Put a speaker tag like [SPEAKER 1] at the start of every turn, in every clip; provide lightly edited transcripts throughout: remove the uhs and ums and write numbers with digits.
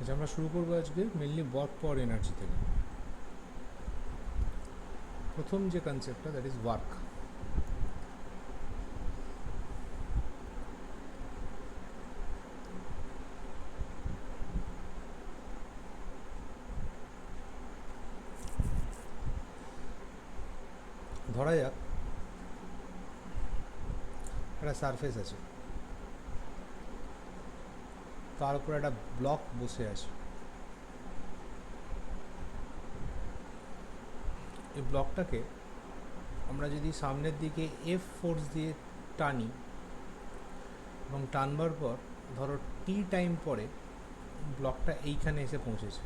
[SPEAKER 1] আচ্ছা, আমরা শুরু করবো আজকে মেনলি ওয়ার্ক পাওয়ার এনার্জি থেকে। প্রথম যে কনসেপ্টটা, দ্যাট ইজ ওয়ার্ক। ধরা যাক একটা সারফেস আছে, তার উপর একটা ব্লক বসে আছে। এই ব্লকটাকে আমরা যদি সামনের দিকে এফ ফোর্স দিয়ে টানি এবং টানবার পর ধরো টি টাইম পরে ব্লকটা এইখানে এসে পৌঁছেছে,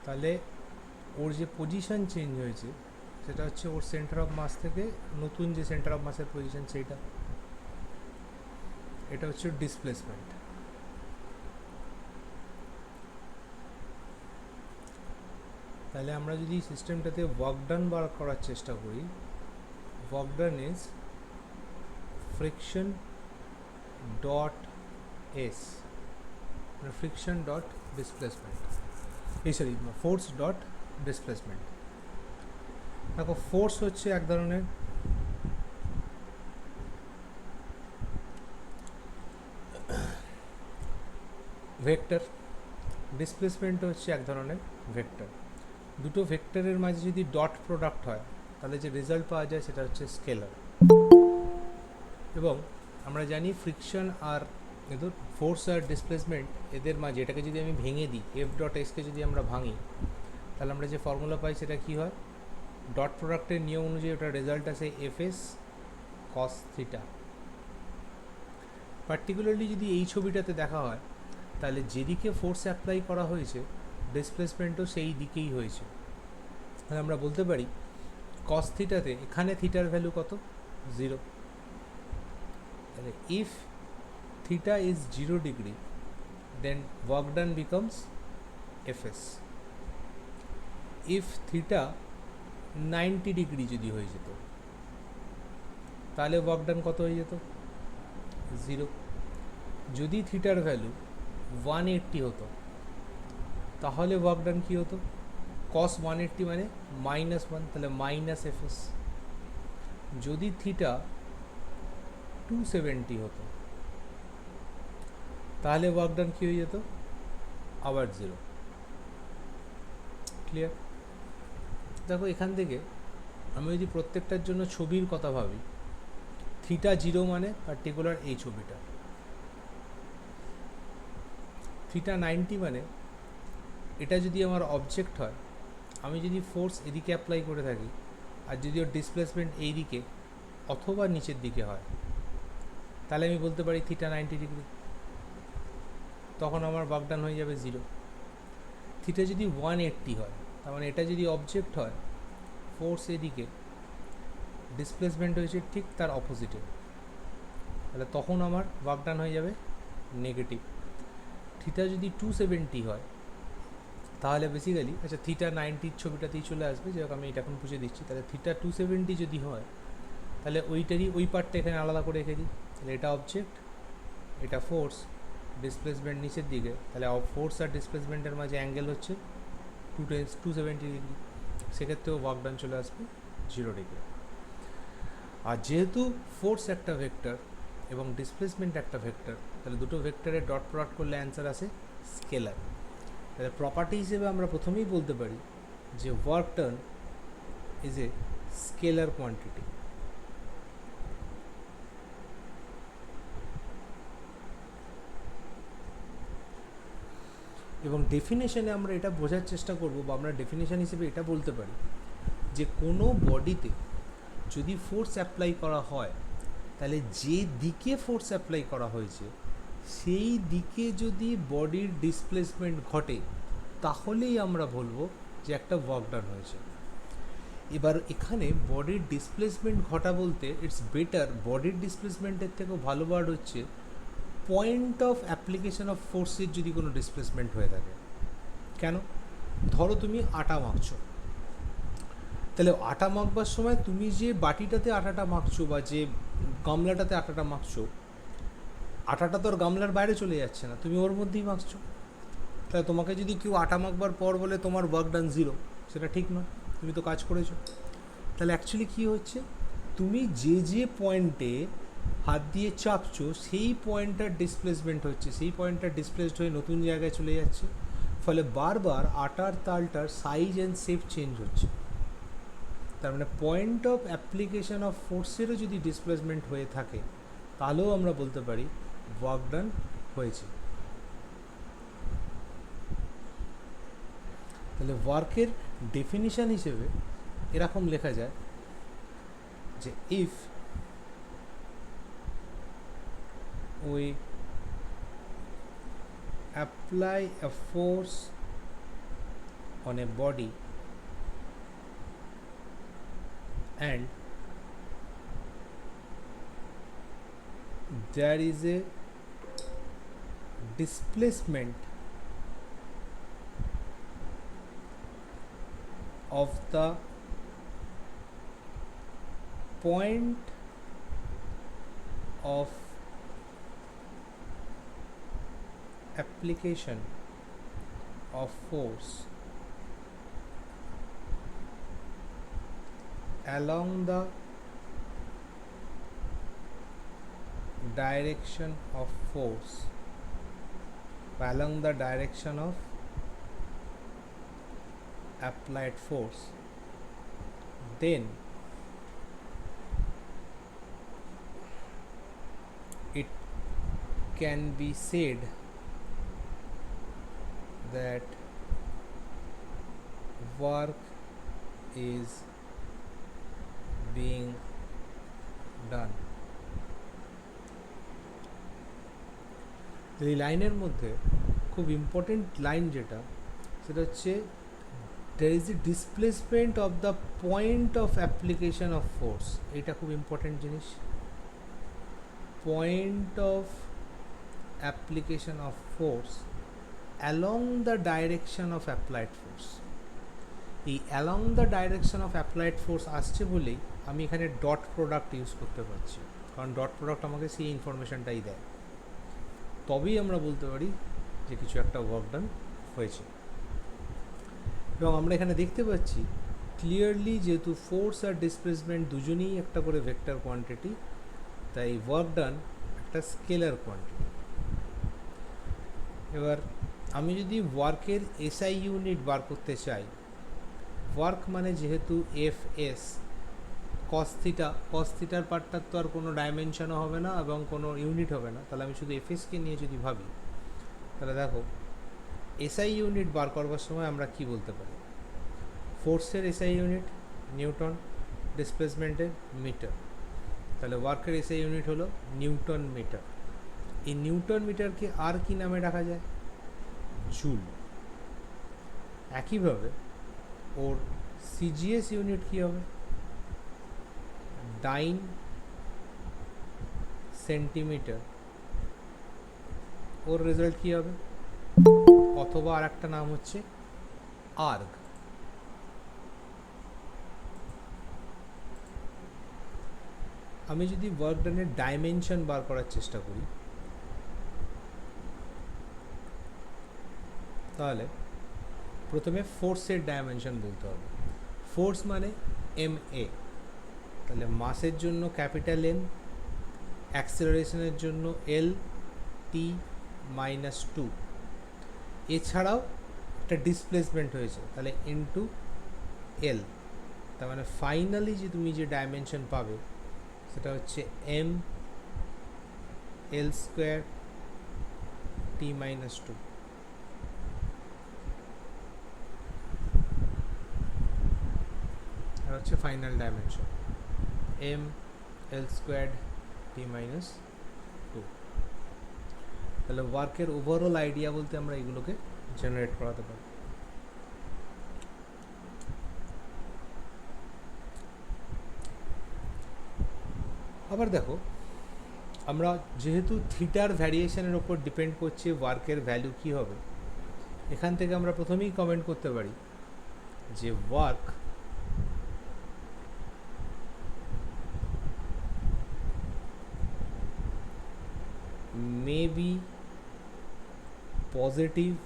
[SPEAKER 1] তাহলে ওর যে পজিশন চেঞ্জ হয়েছে সেটা হচ্ছে ওর সেন্টার অফ মাস থেকে নতুন যে সেন্টার অফ মাসের পজিশন সেইটা, এটা হচ্ছে ডিসপ্লেসমেন্ট। তাহলে আমরা যদি সিস্টেমটাতে ওয়ার্ক ডান বার করার চেষ্টা করি, work done is friction dot S, মানে friction dot displacement, sorry force dot displacement. দেখো, ফোর্স হচ্ছে এক ধরনের ভেক্টর, ডিসপ্লেসমেন্ট হচ্ছে এক ধরনের ভেক্টর। দুটো ভেক্টরের মাঝে যদি ডট প্রোডাক্ট হয় তাহলে যে রেজাল্ট পাওয়া যায় সেটা হচ্ছে স্কেলার। এবং আমরা জানি ফ্রিকশন আর ফোর্স আর ডিসপ্লেসমেন্ট এদের মাঝে, এটাকে যদি আমি ভেঙে দিই, এফ ডট এসকে যদি আমরা ভাঙি, তাহলে আমরা যে ফর্মুলা পাই সেটা কী হয়, ডট প্রোডাক্টের নিয়ম অনুযায়ী ওটা রেজাল্ট আসে F S cos theta. Particularly যদি এই ছবিটাতে দেখা হয় তাহলে যেদিকে ফোর্স অ্যাপ্লাই করা হয়েছে ডিসপ্লেসমেন্টও সেই দিকেই হয়েছে। তাহলে আমরা বলতে পারি কস থিটাতে এখানে থিটার ভ্যালু কত, 0। তাহলে if theta is 0 degree then work done becomes FS. If theta 90 degree যদি হয়ে যেত তাহলে ওয়ার্ক ডান কত হয়ে যেত, 0। যদি থিটার ভ্যালু 180 হতো তাহলে ওয়ার্ক ডান কী হতো, কস 180 মানে -1, তাহলে মাইনাস এফএস। যদি থিটা 270 হতো তাহলে ওয়ার্ক ডান কী হয়ে যেত, আবার 0। ক্লিয়ার? দেখো, এখান থেকে আমি যদি প্রত্যেকটার জন্য ছবির কথা ভাবি, থিটা 0 মানে পার্টিকুলার এই ছবিটা, থিটা 90 মানে এটা যদি আমার অবজেক্ট হয়, আমি যদি ফোর্স এদিকে অ্যাপ্লাই করে থাকি আর যদি ওর ডিসপ্লেসমেন্ট এই দিকে অথবা নিচের দিকে হয় তাহলে আমি বলতে পারি থিটা 90 ডিগ্রি, তখন আমার ওয়ার্ক ডান হয়ে যাবে 0। থিটা যদি 180 হয়, তার মানে এটা যদি অবজেক্ট হয়, ফোর্স এদিকে, ডিসপ্লেসমেন্ট হয়েছে ঠিক তার অপোজিটে, তাহলে তখন আমার ওয়ার্ক ডান হয়ে যাবে নেগেটিভ। থিটা যদি 270 হয় তাহলে বেসিক্যালি, আচ্ছা থিটা 90 ছবিটাতেই চলে আসবে, যেরকম আমি এটা এখন বুঝে দিচ্ছি। তাহলে থিটা 270 যদি হয় তাহলে ওইটারই ওই পার্টটা এখানে আলাদা করে রেখে দিই, তাহলে এটা অবজেক্ট, এটা ফোর্স, ডিসপ্লেসমেন্ট নিচের দিকে, তাহলে ফোর্স আর ডিসপ্লেসমেন্টের মাঝে অ্যাঙ্গেল হচ্ছে 270 ডিগ্রি, সেক্ষেত্রেও ওয়ার্ক ডান চলে আসবে 0 ডিগ্রি। আর যেহেতু ফোর্স একটা ভেক্টর এবং ডিসপ্লেসমেন্ট একটা ভেক্টর, তাহলে দুটো ভেক্টরের ডট প্রোডাক্ট করলে অ্যান্সার আসে স্কেলার। তাহলে প্রপার্টি হিসেবে আমরা প্রথমেই বলতে পারি যে work done is a scalar quantity. এবং ডেফিনেশনে আমরা এটা বোঝার চেষ্টা করব, বা আমরা ডেফিনেশন হিসেবে এটা বলতে পারি যে কোনো বডিতে যদি ফোর্স অ্যাপ্লাই করা হয় তাহলে যে দিকে ফোর্স অ্যাপ্লাই করা হয়েছে সেই দিকে যদি বডির ডিসপ্লেসমেন্ট ঘটে তাহলেই আমরা বলবো যে একটা ওয়ার্ক ডান হয়েছে। এবার এখানে বডির ডিসপ্লেসমেন্ট ঘটা বলতে ইটস বেটার, বডির ডিসপ্লেসমেন্টের থেকেও ভালো ওয়ার্ড হচ্ছে পয়েন্ট অফ অ্যাপ্লিকেশন অফ ফোর্সের যদি কোনো ডিসপ্লেসমেন্ট হয়ে থাকে। কেন? ধরো তুমি আটা মাখছো, তাহলে আটা মাখবার সময় তুমি যে বাটিটাতে আটাটা মাখছো বা যে গামলাটাতে আটাটা মাখছো, আটাটা তো আর গামলার বাইরে চলে যাচ্ছে না, তুমি ওর মধ্যেই মাখছো। তাহলে তোমাকে যদি কেউ আটা মাখবার পর বলে তোমার ওয়ার্ক ডান 0, সেটা ঠিক নয়, তুমি তো কাজ করেছো। তাহলে অ্যাকচুয়ালি কী হচ্ছে, তুমি যে যে পয়েন্টে হাত দিয়ে চাপছো সেই পয়েন্টটার ডিসপ্লেসমেন্ট হচ্ছে, সেই পয়েন্টটা ডিসপ্লেসড হয়ে নতুন জায়গায় চলে যাচ্ছে, ফলে বারবার আটার তালটার সাইজ অ্যান্ড শেপ চেঞ্জ হচ্ছে। তার মানে পয়েন্ট অফ অ্যাপ্লিকেশন অফ ফোর্সেরও যদি ডিসপ্লেসমেন্ট হয়ে থাকে, তাহলেও আমরা বলতে পারি ওয়ার্ক ডান হয়েছে। তাহলে ওয়ার্কের ডেফিনিশন হিসেবে এরকম লেখা যায় যে if we apply a force on a body and there is a displacement of the point of application of force along the direction of force, along the direction of applied force, then it can be said that work is being done. এই লাইনের মধ্যে খুব important line যেটা, সেটা হচ্ছে there is a displacement of the point of application of force. এটা খুব important জিনিস, point of application of force along the direction of applied force. এই along the direction of applied force আসছে বলেই আমি এখানে ডট প্রোডাক্ট ইউজ করতে পারছি, কারণ ডট প্রোডাক্ট আমাকে সেই ইনফরমেশনটাই দেয়। তবেই আমরা বলতে পারি যে কিছু একটা ওয়ার্ক ডান হয়েছে। এবং আমরা এখানে দেখতে পাচ্ছি ক্লিয়ারলি, যেহেতু ফোর্স আর ডিসপ্লেসমেন্ট দুজনেই একটা করে ভেক্টর কোয়ান্টিটি, তাই ওয়ার্ক ডান একটা স্কেলার কোয়ান্টিটি। এবার আমি যদি ওয়ার্কের এসআই ইউনিট বার করতে চাই, ওয়ার্ক মানে যেহেতু এফএস কস থিটার পার্টটার তো আর কোনো ডাইমেনশনও হবে না এবং কোনো ইউনিট হবে না, তাহলে আমি শুধু এফএসকে নিয়ে যদি ভাবি, তাহলে দেখো এসআই ইউনিট বার করবার সময় আমরা কি বলতে পারি, ফোর্সের এসআই ইউনিট নিউটন, ডিসপ্লেসমেন্টের মিটার, তাহলে ওয়ার্কের এসআই ইউনিট হলো নিউটন মিটার। এই নিউটন মিটারকে আর কি নামে ডাকা যায়, জুল। একইভাবে ওর সিজিএস ইউনিট কী হবে, ডাইন সেন্টিমিটার, ওর রেজাল্ট কী হবে, অথবা আর একটা নাম হচ্ছে আর্গ। আমি যদি ওয়ার্ক ডানের ডাইমেনশন বার করার চেষ্টা করি, তাহলে প্রথমে ফোর্সের ডাইমেনশন বলতে হবে। ফোর্স মানে এম এ, তাহলে মাসের জন্য ক্যাপিটাল এম, অ্যাক্সেলারেশনের জন্য এল টি -2, এছাড়াও একটা ডিসপ্লেসমেন্ট হয়েছে, তাহলে ইনটু এল। তার মানে ফাইনালি যে তুমি যে ডাইমেনশন পাবে সেটা হচ্ছে এম এল স্কোয়ার টি -2। আর হচ্ছে final dimension M L square T -2। তাহলে ওয়ার্কের ওভারঅল আইডিয়া বলতে আমরা এগুলোকে জেনারেট করাতে পারি। আবার দেখো, আমরা যেহেতু থিটার ভ্যারিয়েশনের ওপর ডিপেন্ড করছে ওয়ার্কের ভ্যালু কী হবে, এখান থেকে আমরা প্রথমেই কমেন্ট করতে পারি যে work may be positive,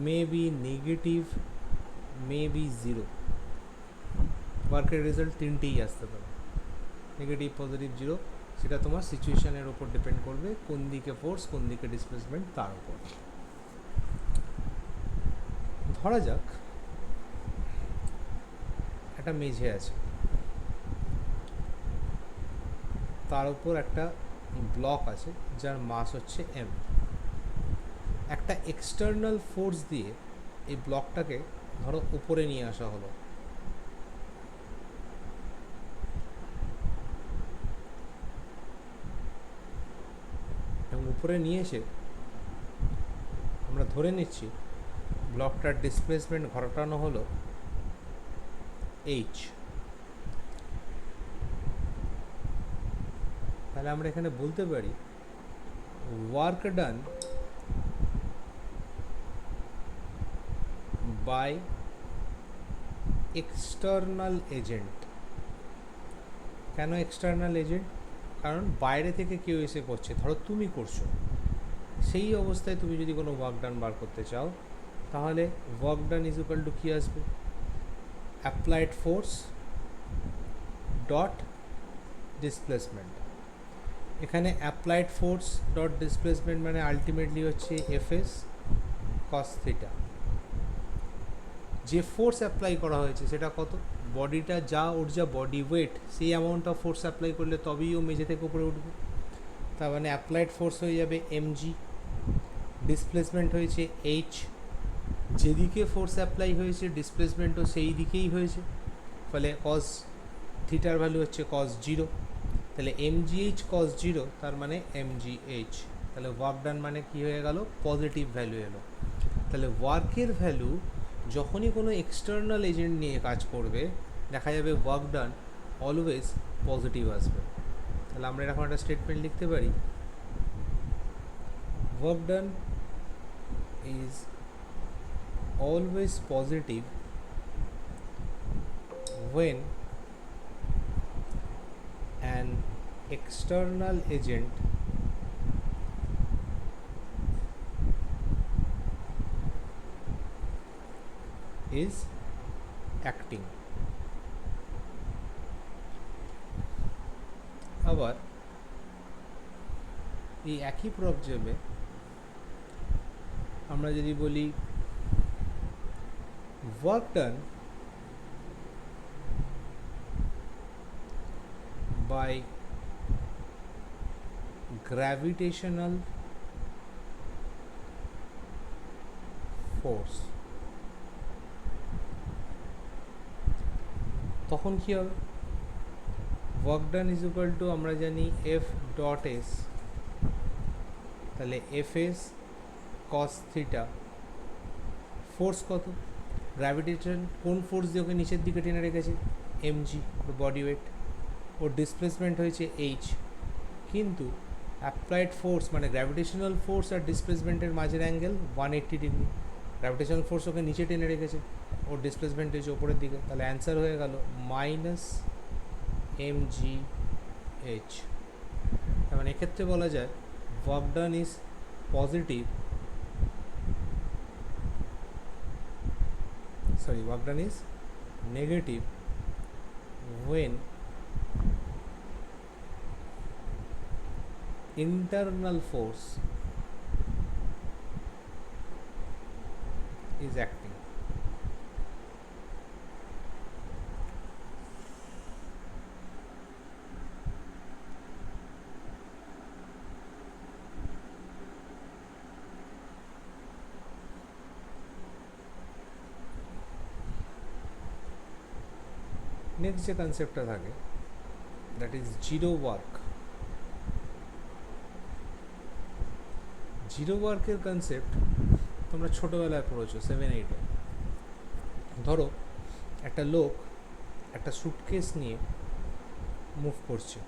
[SPEAKER 1] may be negative, may be zero. ওয়ার্কের রেজাল্ট তিনটেই আসতে পারে, নেগেটিভ, পজিটিভ, জিরো। সেটা তোমার সিচুয়েশনের ওপর ডিপেন্ড করবে, কোন দিকে ফোর্স কোন দিকে ডিসপ্লেসমেন্ট তার উপর। ধরা যাক একটা মেঝে আছে, তার উপর একটা ব্লক আছে যার মাস হচ্ছে এম। একটা এক্সটার্নাল ফোর্স দিয়ে এই ব্লকটাকে ধরো উপরে নিয়ে আসা হলো, এবং উপরে নিয়ে এসে আমরা ধরে নিচ্ছি ব্লকটার ডিসপ্লেসমেন্ট ঘটানো হলো এইচ। তাহলে আমরা এখানে বলতে পারি work done by external agent. কেন এক্সটার্নাল এজেন্ট? কারণ বাইরে থেকে কেউ এসে করছে, ধরো তুমি করছো, সেই অবস্থায় তুমি যদি কোনো ওয়ার্ক ডান বার করতে চাও, তাহলে work done is equal to কী আসবে? Applied force dot displacement. এখানে অ্যাপ্লাইড ফোর্স ডট ডিসপ্লেসমেন্ট মানে আলটিমেটলি হচ্ছে এফএস কস থিটা। যে ফোর্স অ্যাপ্লাই করা হয়েছে সেটা কত? বডিটা যা, ওর যা বডি ওয়েট, সেই অ্যামাউন্ট অফ ফোর্স অ্যাপ্লাই করলে তবেই ও মেঝে থেকে উপরে উঠবে। তার মানে অ্যাপ্লাইড ফোর্স হয়ে যাবে এমজি, ডিসপ্লেসমেন্ট হয়েছে এইচ। যেদিকে ফোর্স অ্যাপ্লাই হয়েছে ডিসপ্লেসমেন্টও সেই দিকেই হয়েছে, ফলে কস থিটার ভ্যালু হচ্ছে কস জিরো। তাহলে এমজিএইচ কস জিরো, তার মানে এমজিএইচ। তাহলে ওয়ার্ক ডান মানে কী হয়ে গেল? পজিটিভ ভ্যালু এলো। তাহলে ওয়ার্কের ভ্যালু যখনই কোনো এক্সটার্নাল এজেন্ট নিয়ে কাজ করবে, দেখা যাবে ওয়ার্ক ডান অলওয়েজ পজিটিভ আসবে। তাহলে আমরা এরকম একটা স্টেটমেন্ট লিখতে পারি, work done is always positive when an external agent is acting. আবার এই একই প্রবলেমে আমরা যদি বলি work done by gravitational force, তখন কি হবে? Work done is equal to আমরা জানি এফ ডট এস, তাহলে F S cos theta. Force কত? গ্র্যাভিটেশন কোন ফোর্স দিয়ে ওকে নিচের দিকে টেনে রেখেছে? MG, body weight. ওর ডিসপ্লেসমেন্ট হয়েছে এইচ, কিন্তু অ্যাপ্লাইড ফোর্স মানে গ্র্যাভিটেশনাল ফোর্স আর ডিসপ্লেসমেন্টের মাঝের অ্যাঙ্গেল 180 ডিগ্রি। গ্র্যাভিটেশনাল ফোর্স ওকে নিচে টেনে রেখেছে, ওর ডিসপ্লেসমেন্ট হয়েছে ওপরের দিকে। তাহলে অ্যান্সার হয়ে গেল মাইনাস এমজি এইচ। তার মানে এক্ষেত্রে বলা যায় work done is positive, work done is negative when internal force is acting. Next যে কনসেপ্টটা থাকে that is zero work. Zero ওয়ার্কের কনসেপ্ট তোমরা ছোটোবেলায় পড়েছো 7-8-এ। ধরো একটা লোক একটা সুটকেস নিয়ে মুভ করছে,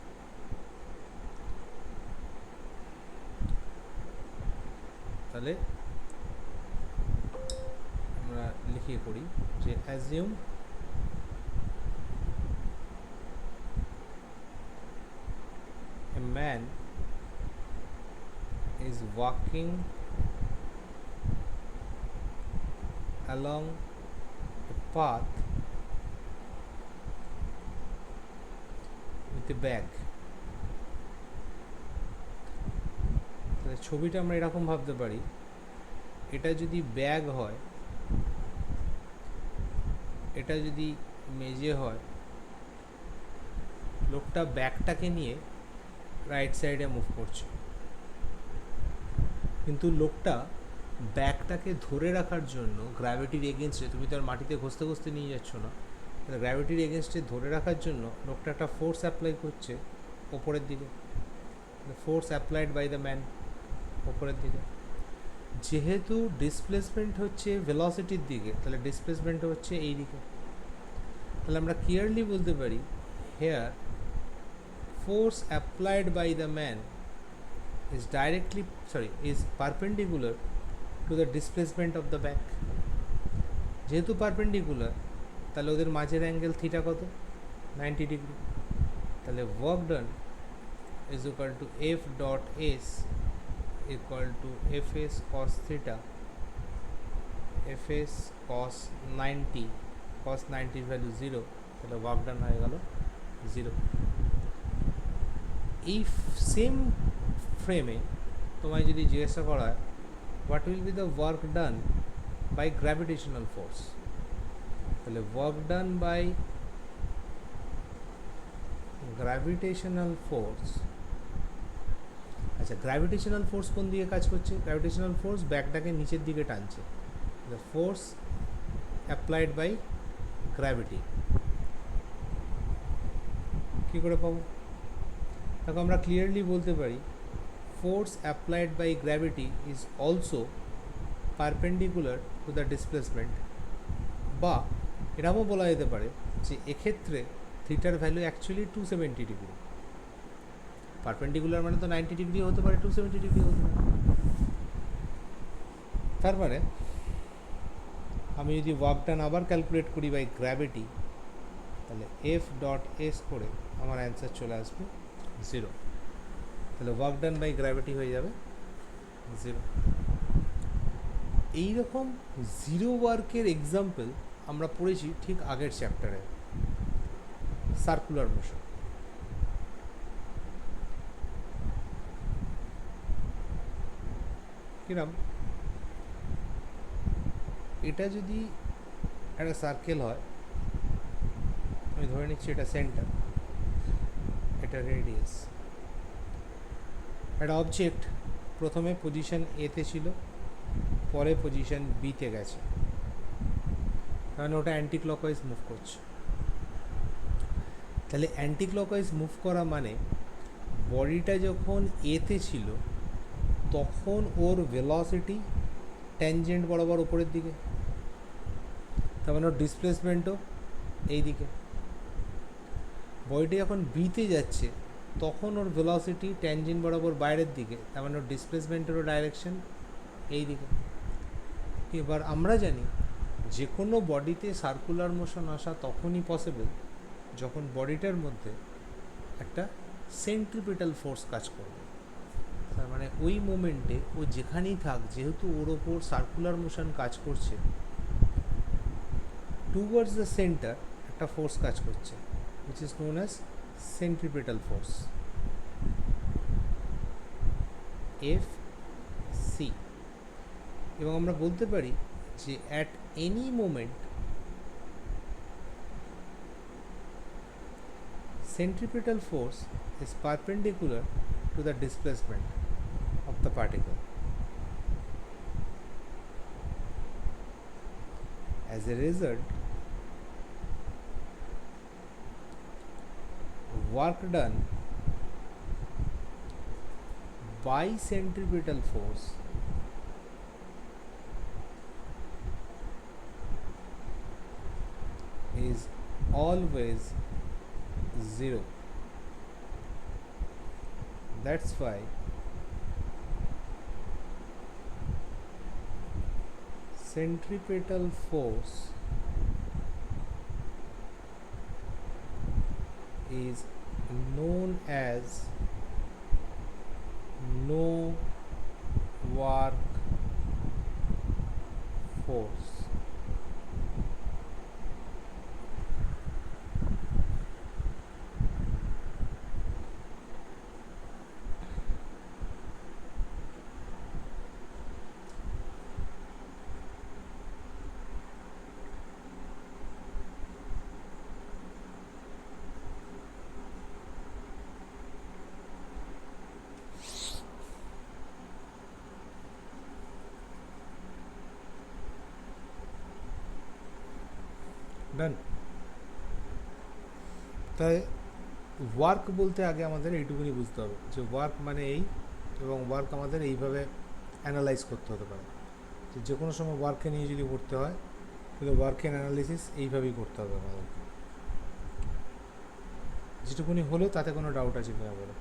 [SPEAKER 1] তাহলে আমরা লিখিয়ে করি যে assume a man walking along a path with a bag. তাহলে ছবিটা আমরা এরকম ভাবতে পারি, এটা যদি ব্যাগ হয়, এটা যদি মেজে হয়, লোকটা ব্যাগটাকে নিয়ে রাইট সাইডে মুভ করছে, কিন্তু লোকটা ব্যাগটাকে ধরে রাখার জন্য গ্র্যাভিটির এগেনস্টে, তুমি তো আর মাটিতে ঘষতে ঘষতে নিয়ে যাচ্ছ না, গ্র্যাভিটির এগেনস্টে ধরে রাখার জন্য লোকটা একটা ফোর্স অ্যাপ্লাই করছে ওপরের দিকে, force applied by the man ওপরের দিকে। যেহেতু ডিসপ্লেসমেন্ট হচ্ছে ভেলোসিটির দিকে, তাহলে ডিসপ্লেসমেন্ট হচ্ছে এই দিকে। তাহলে আমরা ক্লিয়ারলি বলতে পারি here force applied by the man is perpendicular to the displacement of the back. যেহেতু পারপেন্ডিকুলার, তাহলে ওদের মাঝের অ্যাঙ্গেল থিটা কত? 90 ডিগ্রি। তাহলে work done is equal to F dot S equal to F S cos theta, F S cos 90, cos 90 value 0, তাহলে work ডান হয়ে গেল 0। এই সেম ফ্রেমে তোমায় যদি জিজ্ঞাসা করা হয় what will be the work done by gravitational force, তাহলে work done by gravitational force, আচ্ছা গ্র্যাভিটেশনাল ফোর্স কোন দিকে কাজ করছে? গ্র্যাভিটেশনাল ফোর্স ব্যাগটাকে নিচের দিকে টানছে, the force applied by gravity. কী করে পাবো? দেখো আমরা ক্লিয়ারলি বলতে পারি force applied by gravity is also perpendicular to the displacement, বা এরকমও বলা যেতে পারে যে এক্ষেত্রে থিটার ভ্যালু অ্যাকচুয়ালি 270 ডিগ্রি। পারপেন্ডিকুলার মানে তো 90 ডিগ্রি হতে পারে, 270 ডিগ্রি হতে পারে। তার মানে আমি যদি ওয়ার্ক ডান আবার ক্যালকুলেট করি বাই গ্র্যাভিটি, তাহলে এফ ডট এস করে আমার অ্যান্সার চলে আসবে 0। তাহলে ওয়ার্ক ডান বাই গ্র্যাভিটি হয়ে যাবে 0। এইরকম জিরো ওয়ার্কের এক্সাম্পল আমরা পড়েছি ঠিক আগের চ্যাপ্টারে, সার্কুলার মোশন। কিরম? এটা যদি একটা সার্কেল হয়, আমি ধরে নিচ্ছি এটা সেন্টার, এটা রেডিয়াস। একটা অবজেক্ট প্রথমে পজিশন এতে ছিল, পরে পজিশন বিতে গেছে, কারণ ওটা অ্যান্টি ক্লকওয়াইজ মুভ করছে। তাহলে অ্যান্টি ক্লকওয়াইজ মুভ করা মানে বডিটা যখন এতে ছিল তখন ওর ভেলোসিটি ট্যানজেন্ট বরাবর উপরের দিকে, তার মানে ওর ডিসপ্লেসমেন্টও এই দিকে। বডিটা যখন বিতে যাচ্ছে তখন ওর ভেলোসিটি ট্যানজেন্ট বরাবর বাইরের দিকে, তার মানে ওর ডিসপ্লেসমেন্টেরও ডাইরেকশন এই দিকে। এবার আমরা জানি যে কোনো বডিতে সার্কুলার মোশন আসা তখনই পসিবল যখন বডিটার মধ্যে একটা সেন্ট্রিপিটাল ফোর্স কাজ করবে। তার মানে ওই মোমেন্টে ও যেখানেই থাক, যেহেতু ওর ওপর সার্কুলার মোশন কাজ করছে, টুয়ার্ডস দ্য সেন্টার একটা ফোর্স কাজ করছে, which is known as centripetal force, Fc। এবং আমরা বলতে পারি যে at any moment centripetal force is perpendicular to the displacement of the particle. As a result, work done by centripetal force is always 0. That's why centripetal force is known as no work force. Done. তাই work বলতে আগে আমাদের এইটুকুনি বুঝতে হবে যে work মানে এই, এবং ওয়ার্ক আমাদের এইভাবে অ্যানালাইজ করতে হতে পারে। যে কোনো সময় ওয়ার্ককে নিয়ে যদি পড়তে হয় তাহলে ওয়ার্কের অ্যানালিসিস এইভাবেই করতে হবে আমাদেরকে। যেটুকুনি হলো তাতে কোনো ডাউট আছে কিনা বলো?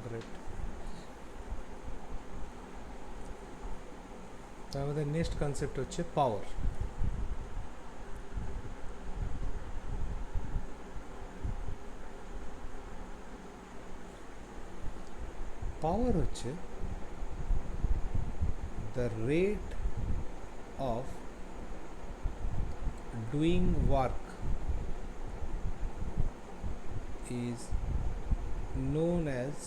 [SPEAKER 1] গ্রেট। তার আমাদের নেক্সট কনসেপ্ট হচ্ছে পাওয়ার। পাওয়ার হচ্ছে the rate of doing work is known as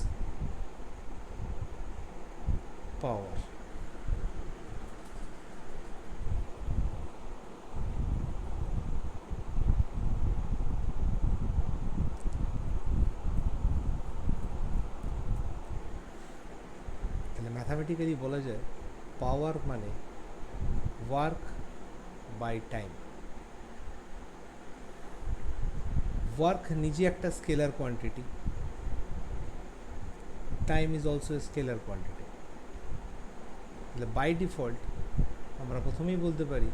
[SPEAKER 1] power. তাহলে ম্যাথামেটিক্যালি বলা যায় পাওয়ার মানে ওয়ার্ক বাই টাইম। ওয়ার্ক নিজে একটা scalar quantity, time is also a scalar quantity. তাহলে বাই ডিফল্ট আমরা প্রথমেই বলতে পারি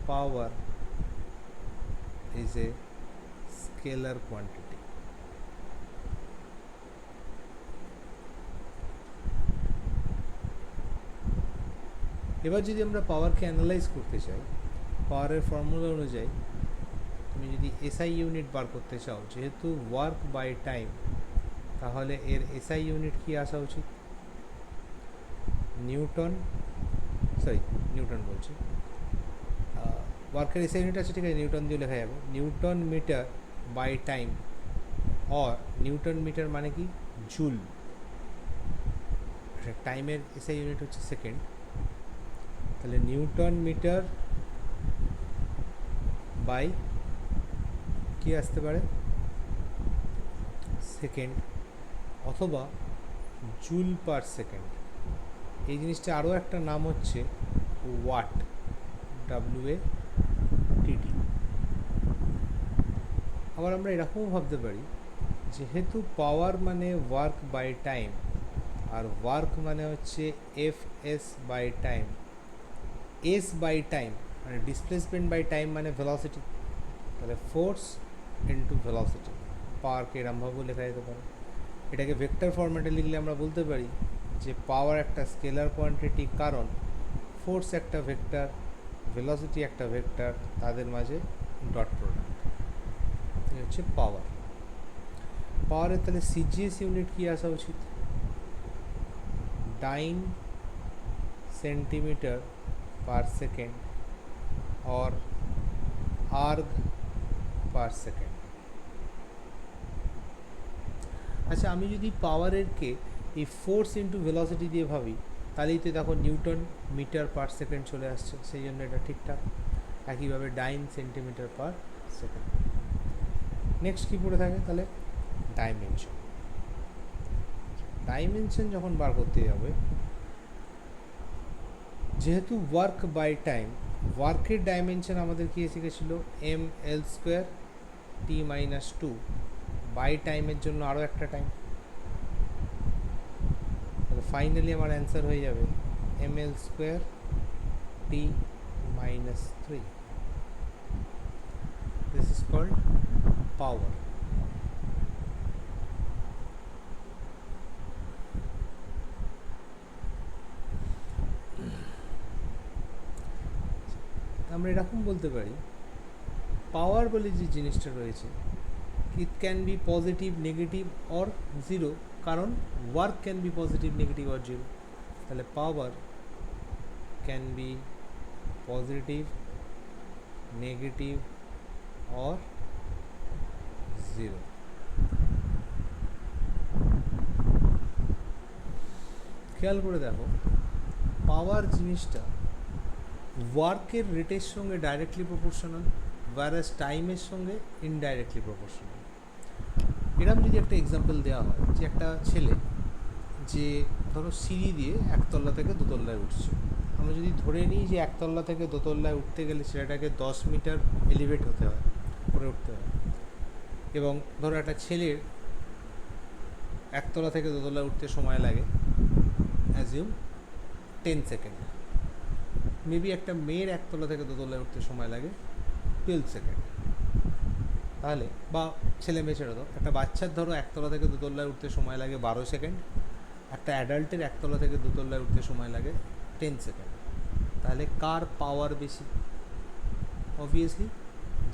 [SPEAKER 1] power is a scalar quantity. এবার যদি আমরা পাওয়ারকে অ্যানালাইজ করতে চাই, পাওয়ারের ফর্মুলা অনুযায়ী তুমি যদি এসআই ইউনিট বার করতে চাও, যেহেতু ওয়ার্ক বাই টাইম, তাহলে এর এসআই ইউনিট কি আসা উচিত? নিউটন বলছি, ওয়ার্কের এসআই ইউনিট আছে, ঠিক আছে, নিউটন দিয়ে লেখা যাবে newton metre by time, or newton metre মানে কি জুল। টাইমের এসআই ইউনিট হচ্ছে সেকেন্ড, তাহলে নিউটন মিটার বাই কি আসতে পারে সেকেন্ড, অথবা জুল পার সেকেন্ড। এই জিনিসটা আরও একটা নাম হচ্ছে ওয়াট, WATT। আবার আমরা এরকমও ভাবতে পারি, যেহেতু পাওয়ার মানে ওয়ার্ক বাই টাইম, আর ওয়ার্ক মানে হচ্ছে FS by time, S by time মানে ডিসপ্লেসমেন্ট বাই টাইম মানে ভেলোসিটি, তাহলে ফোর্স ইন্টু ভেলোসিটি। পাওয়ারকে এরমভাবেও লেখা যেতে পারে। এটাকে ভেক্টর ফরম্যাটে লিখলে আমরা বলতে পারি যে পাওয়ার একটা স্কেলার কোয়ান্টিটি, কারণ ফোর্স একটা ভেক্টর, ভেলোসিটি একটা ভেক্টর, তাদের মাঝে ডট প্রোডাক্ট, এই হচ্ছে পাওয়ার। পাওয়ারের তাহলে সিজিএস ইউনিট কি আসা উচিত? ডাইন সেন্টিমিটার পার সেকেন্ড और आर्ग पर सेकेंड। আচ্ছা, আমি যদি পাওয়ারেরকে এই ফোর্স ইন্টু ভেলোসিটি দিয়ে ভাবি, তাহলেই তো দেখো নিউটন মিটার পার সেকেন্ড চলে আসছে, সেই জন্য এটা ঠিকঠাক। একইভাবে dyne centimetre per second. Next কী পড়ে থাকে তাহলে? ডাইমেনশন। ডাইমেনশন যখন বার করতে যাবে, যেহেতু ওয়ার্ক বাই টাইম, ওয়ার্কের ডাইমেনশন আমাদের কী শিখেছিল? mL² T-2 বাই টাইমের জন্য আরও একটা টাইম। তাহলে ফাইনালি আমার অ্যান্সার হয়ে যাবে mL² T-3। called power. আমরা এরকম বলতে পারি পাওয়ার বলে যে জিনিসটা রয়েছে, it can be positive, negative or zero, কারণ work can be positive, negative or zero. তাহলে power can be positive, negative or zero. খেয়াল করে দেখো, পাওয়ার জিনিসটা ওয়ার্কের রেটের সঙ্গে ডাইরেক্টলি প্রপোর্শনাল, ওয়ারাস টাইমের সঙ্গে ইনডাইরেক্টলি প্রপোর্শনাল। এরকম যদি একটা এক্সাম্পল দেওয়া হয় যে একটা ছেলে যে ধরো সিঁড়ি দিয়ে একতলা থেকে দোতলায় উঠছে, আমরা যদি ধরে নিই যে একতলা থেকে দোতলায় উঠতে গেলে ছেলেটাকে 10 মিটার এলিভেট হতে হয়, উপরে উঠতে হয়, এবং ধরো একটা ছেলের একতলা থেকে দোতলায় উঠতে সময় লাগে অ্যাজিউম 10 সেকেন্ড, মেবি একটা মেয়ের একতলা থেকে দোতলায় উঠতে সময় লাগে 12 সেকেন্ড। তাহলে বা ছেলে মেয়ে ছেড়ে দাও, একটা বাচ্চার ধরো একতলা থেকে দোতলায় উঠতে সময় লাগে 12 সেকেন্ড, একটা অ্যাডাল্টের একতলা থেকে দোতলায় উঠতে সময় লাগে 10 সেকেন্ড। তাহলে কার পাওয়ার বেশি? অবভিয়াসলি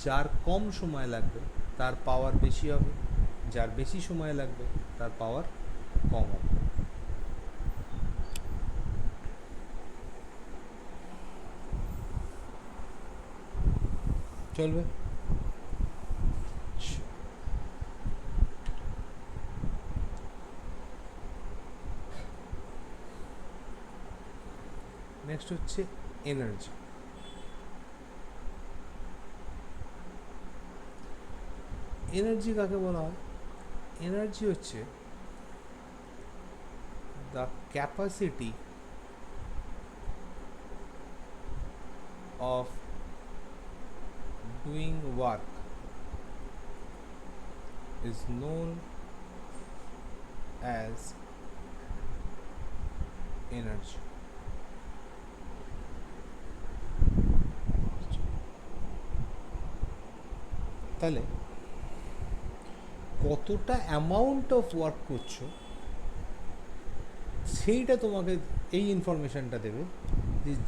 [SPEAKER 1] যার কম সময় লাগবে তার পাওয়ার বেশি হবে, যার বেশি সময় লাগবে তার পাওয়ার কম হবে। চলবে? নেক্সট হচ্ছে এনার্জি। এনার্জি কাকে বলা হয়? এনার্জি হচ্ছে the capacity of doing work is known as energy. তাহলে কতটা অ্যামাউন্ট অফ ওয়ার্ক করছো সেইটা তোমাকে এই ইনফরমেশানটা দেবে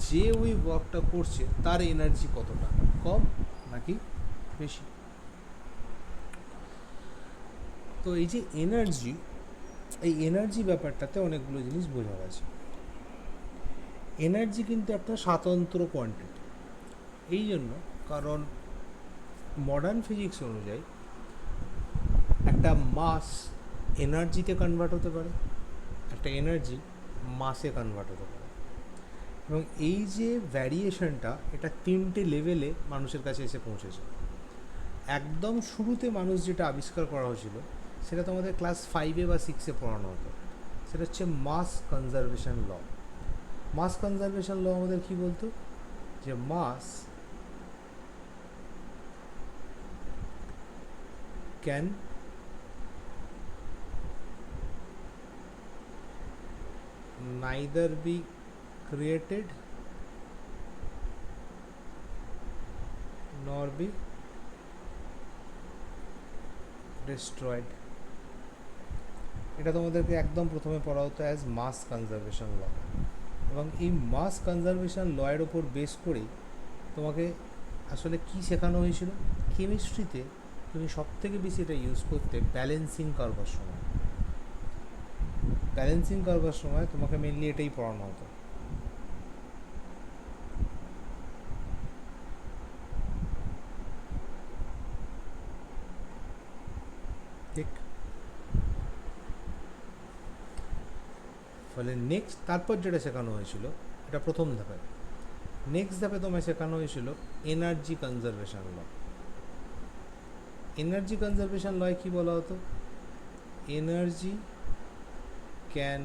[SPEAKER 1] যে ওই ওয়ার্কটা করছে তার এনার্জি কতটা, কম নাকি বেশি। তো এই যে এনার্জি, এই এনার্জি ব্যাপারটাতে অনেকগুলো জিনিস বোঝা গেছে। এনার্জি কিন্তু একটা স্বতন্ত্র কোয়ান্টিটি, এই জন্য কারণ মডার্ন ফিজিক্স অনুযায়ী একটা মাস এনার্জিতে কনভার্ট হতে পারে, একটা এনার্জি মাসে কনভার্ট হতে পারে, এবং এই যে ভ্যারিয়েশনটা এটা 3টে লেভেলে মানুষের কাছে এসে পৌঁছেছে। একদম শুরুতে মানুষ যেটা আবিষ্কার করা হয়েছিল সেটা তোমাদের ক্লাস 5 বা 6 পড়ানো হতো, সেটা হচ্ছে মাস কনজারভেশন ল। মাস কনজারভেশন ল আমাদের কি বলতো, যে মাস can neither be created nor be destroyed। এটা তোমাদেরকে একদম প্রথমে পড়া হতো অ্যাজ মাস কনজারভেশন ল, এবং এই মাস কনজারভেশন ল এর ওপর বেস করেই তোমাকে আসলে কি শেখানো হয়েছিল, কেমিস্ট্রিতে তুমি সবথেকে বেশি এটা ইউজ করতে ব্যালেন্সিং করবার সময়। ব্যালেন্সিং করবার সময় তোমাকে মেনলি এটাই পড়ানো হতো। ঠিক, ফলে নেক্সট তারপর যেটা শেখানো হয়েছিল এটা প্রথম ধাপে। নেক্সট ধাপে তোমায় শেখানো হয়েছিল এনার্জি কনজারভেশন ল। এনার্জি কনজারভেশন লয় কী বলা হতো, energy can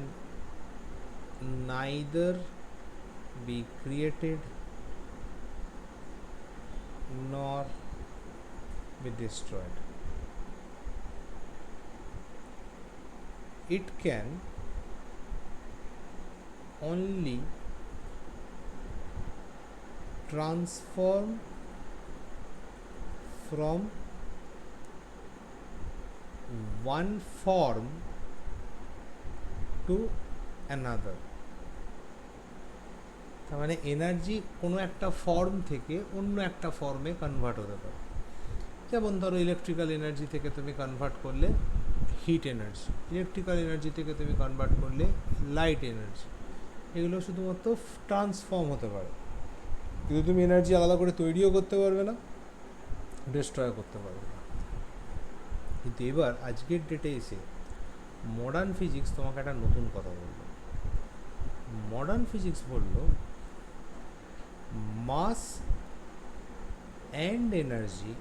[SPEAKER 1] neither be created nor be destroyed. It can only transform from one form to another। তার মানে এনার্জি কোনো একটা ফর্ম থেকে অন্য একটা ফর্মে কনভার্ট হতে পারে। যেমন ধরো ইলেকট্রিক্যাল এনার্জি থেকে তুমি কনভার্ট করলে হিট এনার্জি, ইলেকট্রিক্যাল এনার্জি থেকে তুমি কনভার্ট করলে লাইট এনার্জি, এগুলো শুধুমাত্র ট্রান্সফর্ম হতে পারে, কিন্তু তুমি এনার্জি আলাদা করে তৈরিও করতে পারবে না, ডিস্ট্রয় করতে পারবে না। কিন্তু এবার আজকের ডেটে এসে মডার্ন ফিজিক্স তোমাকে একটা নতুন কথা বললো। মডার্ন ফিজিক্স বললো mass and energy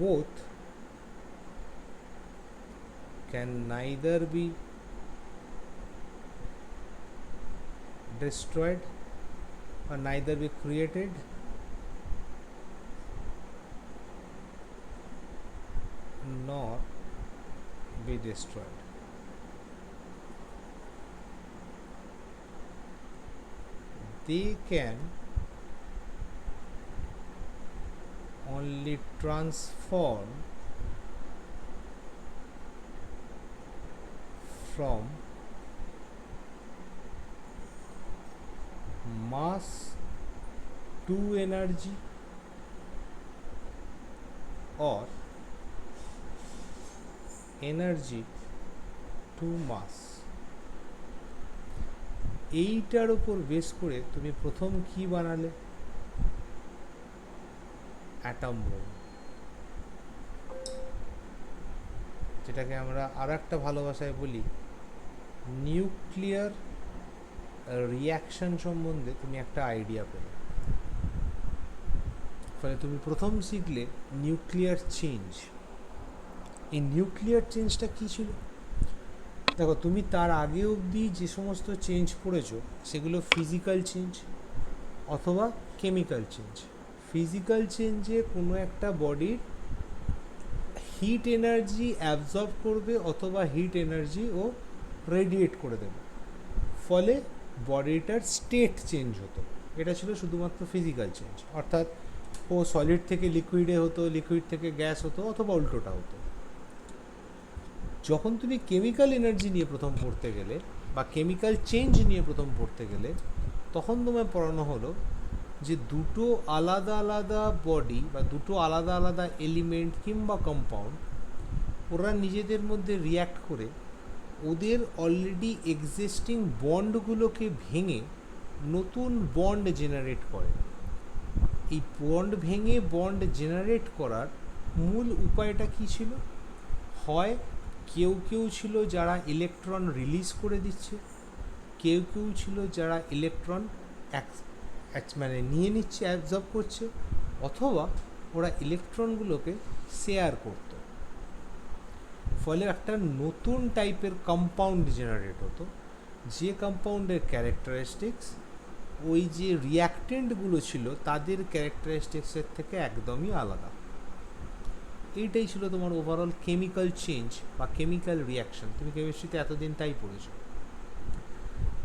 [SPEAKER 1] both can neither be destroyed or neither be created nor be destroyed। They can only transform from mass to energy or energy to mass। এইটার উপর base করে তুমি প্রথম কি বানালে? অ্যাটম বোম, যেটাকে আমরা আর একটা ভালো ভাষায় বলি নিউক্লিয়ার রিয়াকশন সম্বন্ধে তুমি একটা আইডিয়া পেলে। ফলে তুমি প্রথম শিখলে নিউক্লিয়ার চেঞ্জ। এই নিউক্লিয়ার চেঞ্জটা কী ছিল? দেখো, তুমি তার আগে অবধি যে সমস্ত চেঞ্জ পড়েছো সেগুলো ফিজিক্যাল চেঞ্জ অথবা কেমিক্যাল চেঞ্জ। ফিজিক্যাল চেঞ্জে কোনো একটা বডির হিট এনার্জি অ্যাবজর্ব করবে অথবা হিট এনার্জি ও রেডিয়েট করে দেবে, ফলে বডিটার স্টেট চেঞ্জ হতো। এটা ছিল শুধুমাত্র ফিজিক্যাল চেঞ্জ, অর্থাৎ ও সলিড থেকে লিকুইডে হতো, লিকুইড থেকে গ্যাস হতো অথবা উল্টোটা হতো। যখন তুমি কেমিক্যাল এনার্জি নিয়ে প্রথম পড়তে গেলে বা কেমিক্যাল চেঞ্জ নিয়ে প্রথম পড়তে গেলে, তখন তোমায় পড়ানো হলো যে দুটো আলাদা আলাদা বডি বা দুটো আলাদা আলাদা এলিমেন্ট কিংবা কম্পাউন্ড, ওরা নিজেদের মধ্যে রিয়্যাক্ট করে ওদের অলরেডি এক্সিস্টিং বন্ডগুলোকে ভেঙে নতুন বন্ড জেনারেট করে। এই বন্ড ভেঙে বন্ড জেনারেট করার মূল উপায়টা কী ছিল? হয় কেউ কেউ ছিল যারা ইলেকট্রন রিলিজ করে দিচ্ছে, কেউ কেউ ছিল যারা ইলেকট্রন মানে নিয়ে নিচ্ছে, অ্যাবজর্ব করছে, অথবা ওরা ইলেকট্রনগুলোকে শেয়ার করত। ফলে একটা নতুন টাইপের কম্পাউন্ড জেনারেট হতো, যে কম্পাউন্ডের ক্যারেক্টারিস্টিক্স ওই যে রিয়াক্টেন্টগুলো ছিল তাদের ক্যারেক্টারিস্টিক্সের থেকে একদমই আলাদা। এইটাই ছিল তোমার ওভারঅল কেমিক্যাল চেঞ্জ বা কেমিক্যাল রিয়াকশন। তুমি কেমিস্ট্রিতে এতদিন তাই পড়েছো।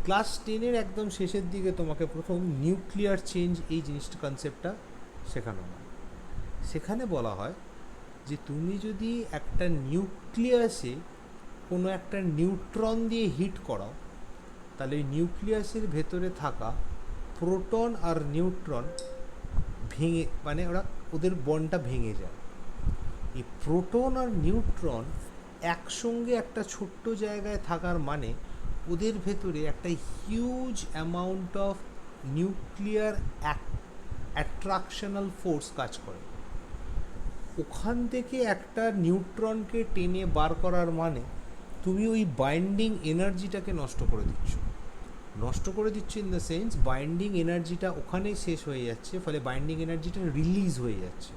[SPEAKER 1] ক্লাস 10-এর একদম শেষের দিকে তোমাকে প্রথম নিউক্লিয়ার চেঞ্জ এই জিনিসটা কনসেপ্টটা শেখানো হয়। সেখানে বলা হয় যে তুমি যদি একটা নিউক্লিয়াসে কোনো একটা নিউট্রন দিয়ে হিট করাও, তাহলে ওই নিউক্লিয়াসের ভেতরে থাকা প্রোটন আর নিউট্রন ভেঙে, মানে ওদের বন্ডটা ভেঙে যায়। এই প্রোটন আর নিউট্রন একসঙ্গে একটা ছোট্ট জায়গায় থাকার মানে ওদের ভেতরে একটা huge amount of nuclear attractional force কাজ করে। ওখান থেকে একটা নিউট্রনকে টেনে বার করার মানে তুমি ওই বাইন্ডিং এনার্জিটাকে নষ্ট করে দিচ্ছ। ইন দ্য সেন্স বাইন্ডিং এনার্জিটা ওখানেই শেষ হয়ে যাচ্ছে, ফলে বাইন্ডিং এনার্জিটা রিলিজ হয়ে যাচ্ছে।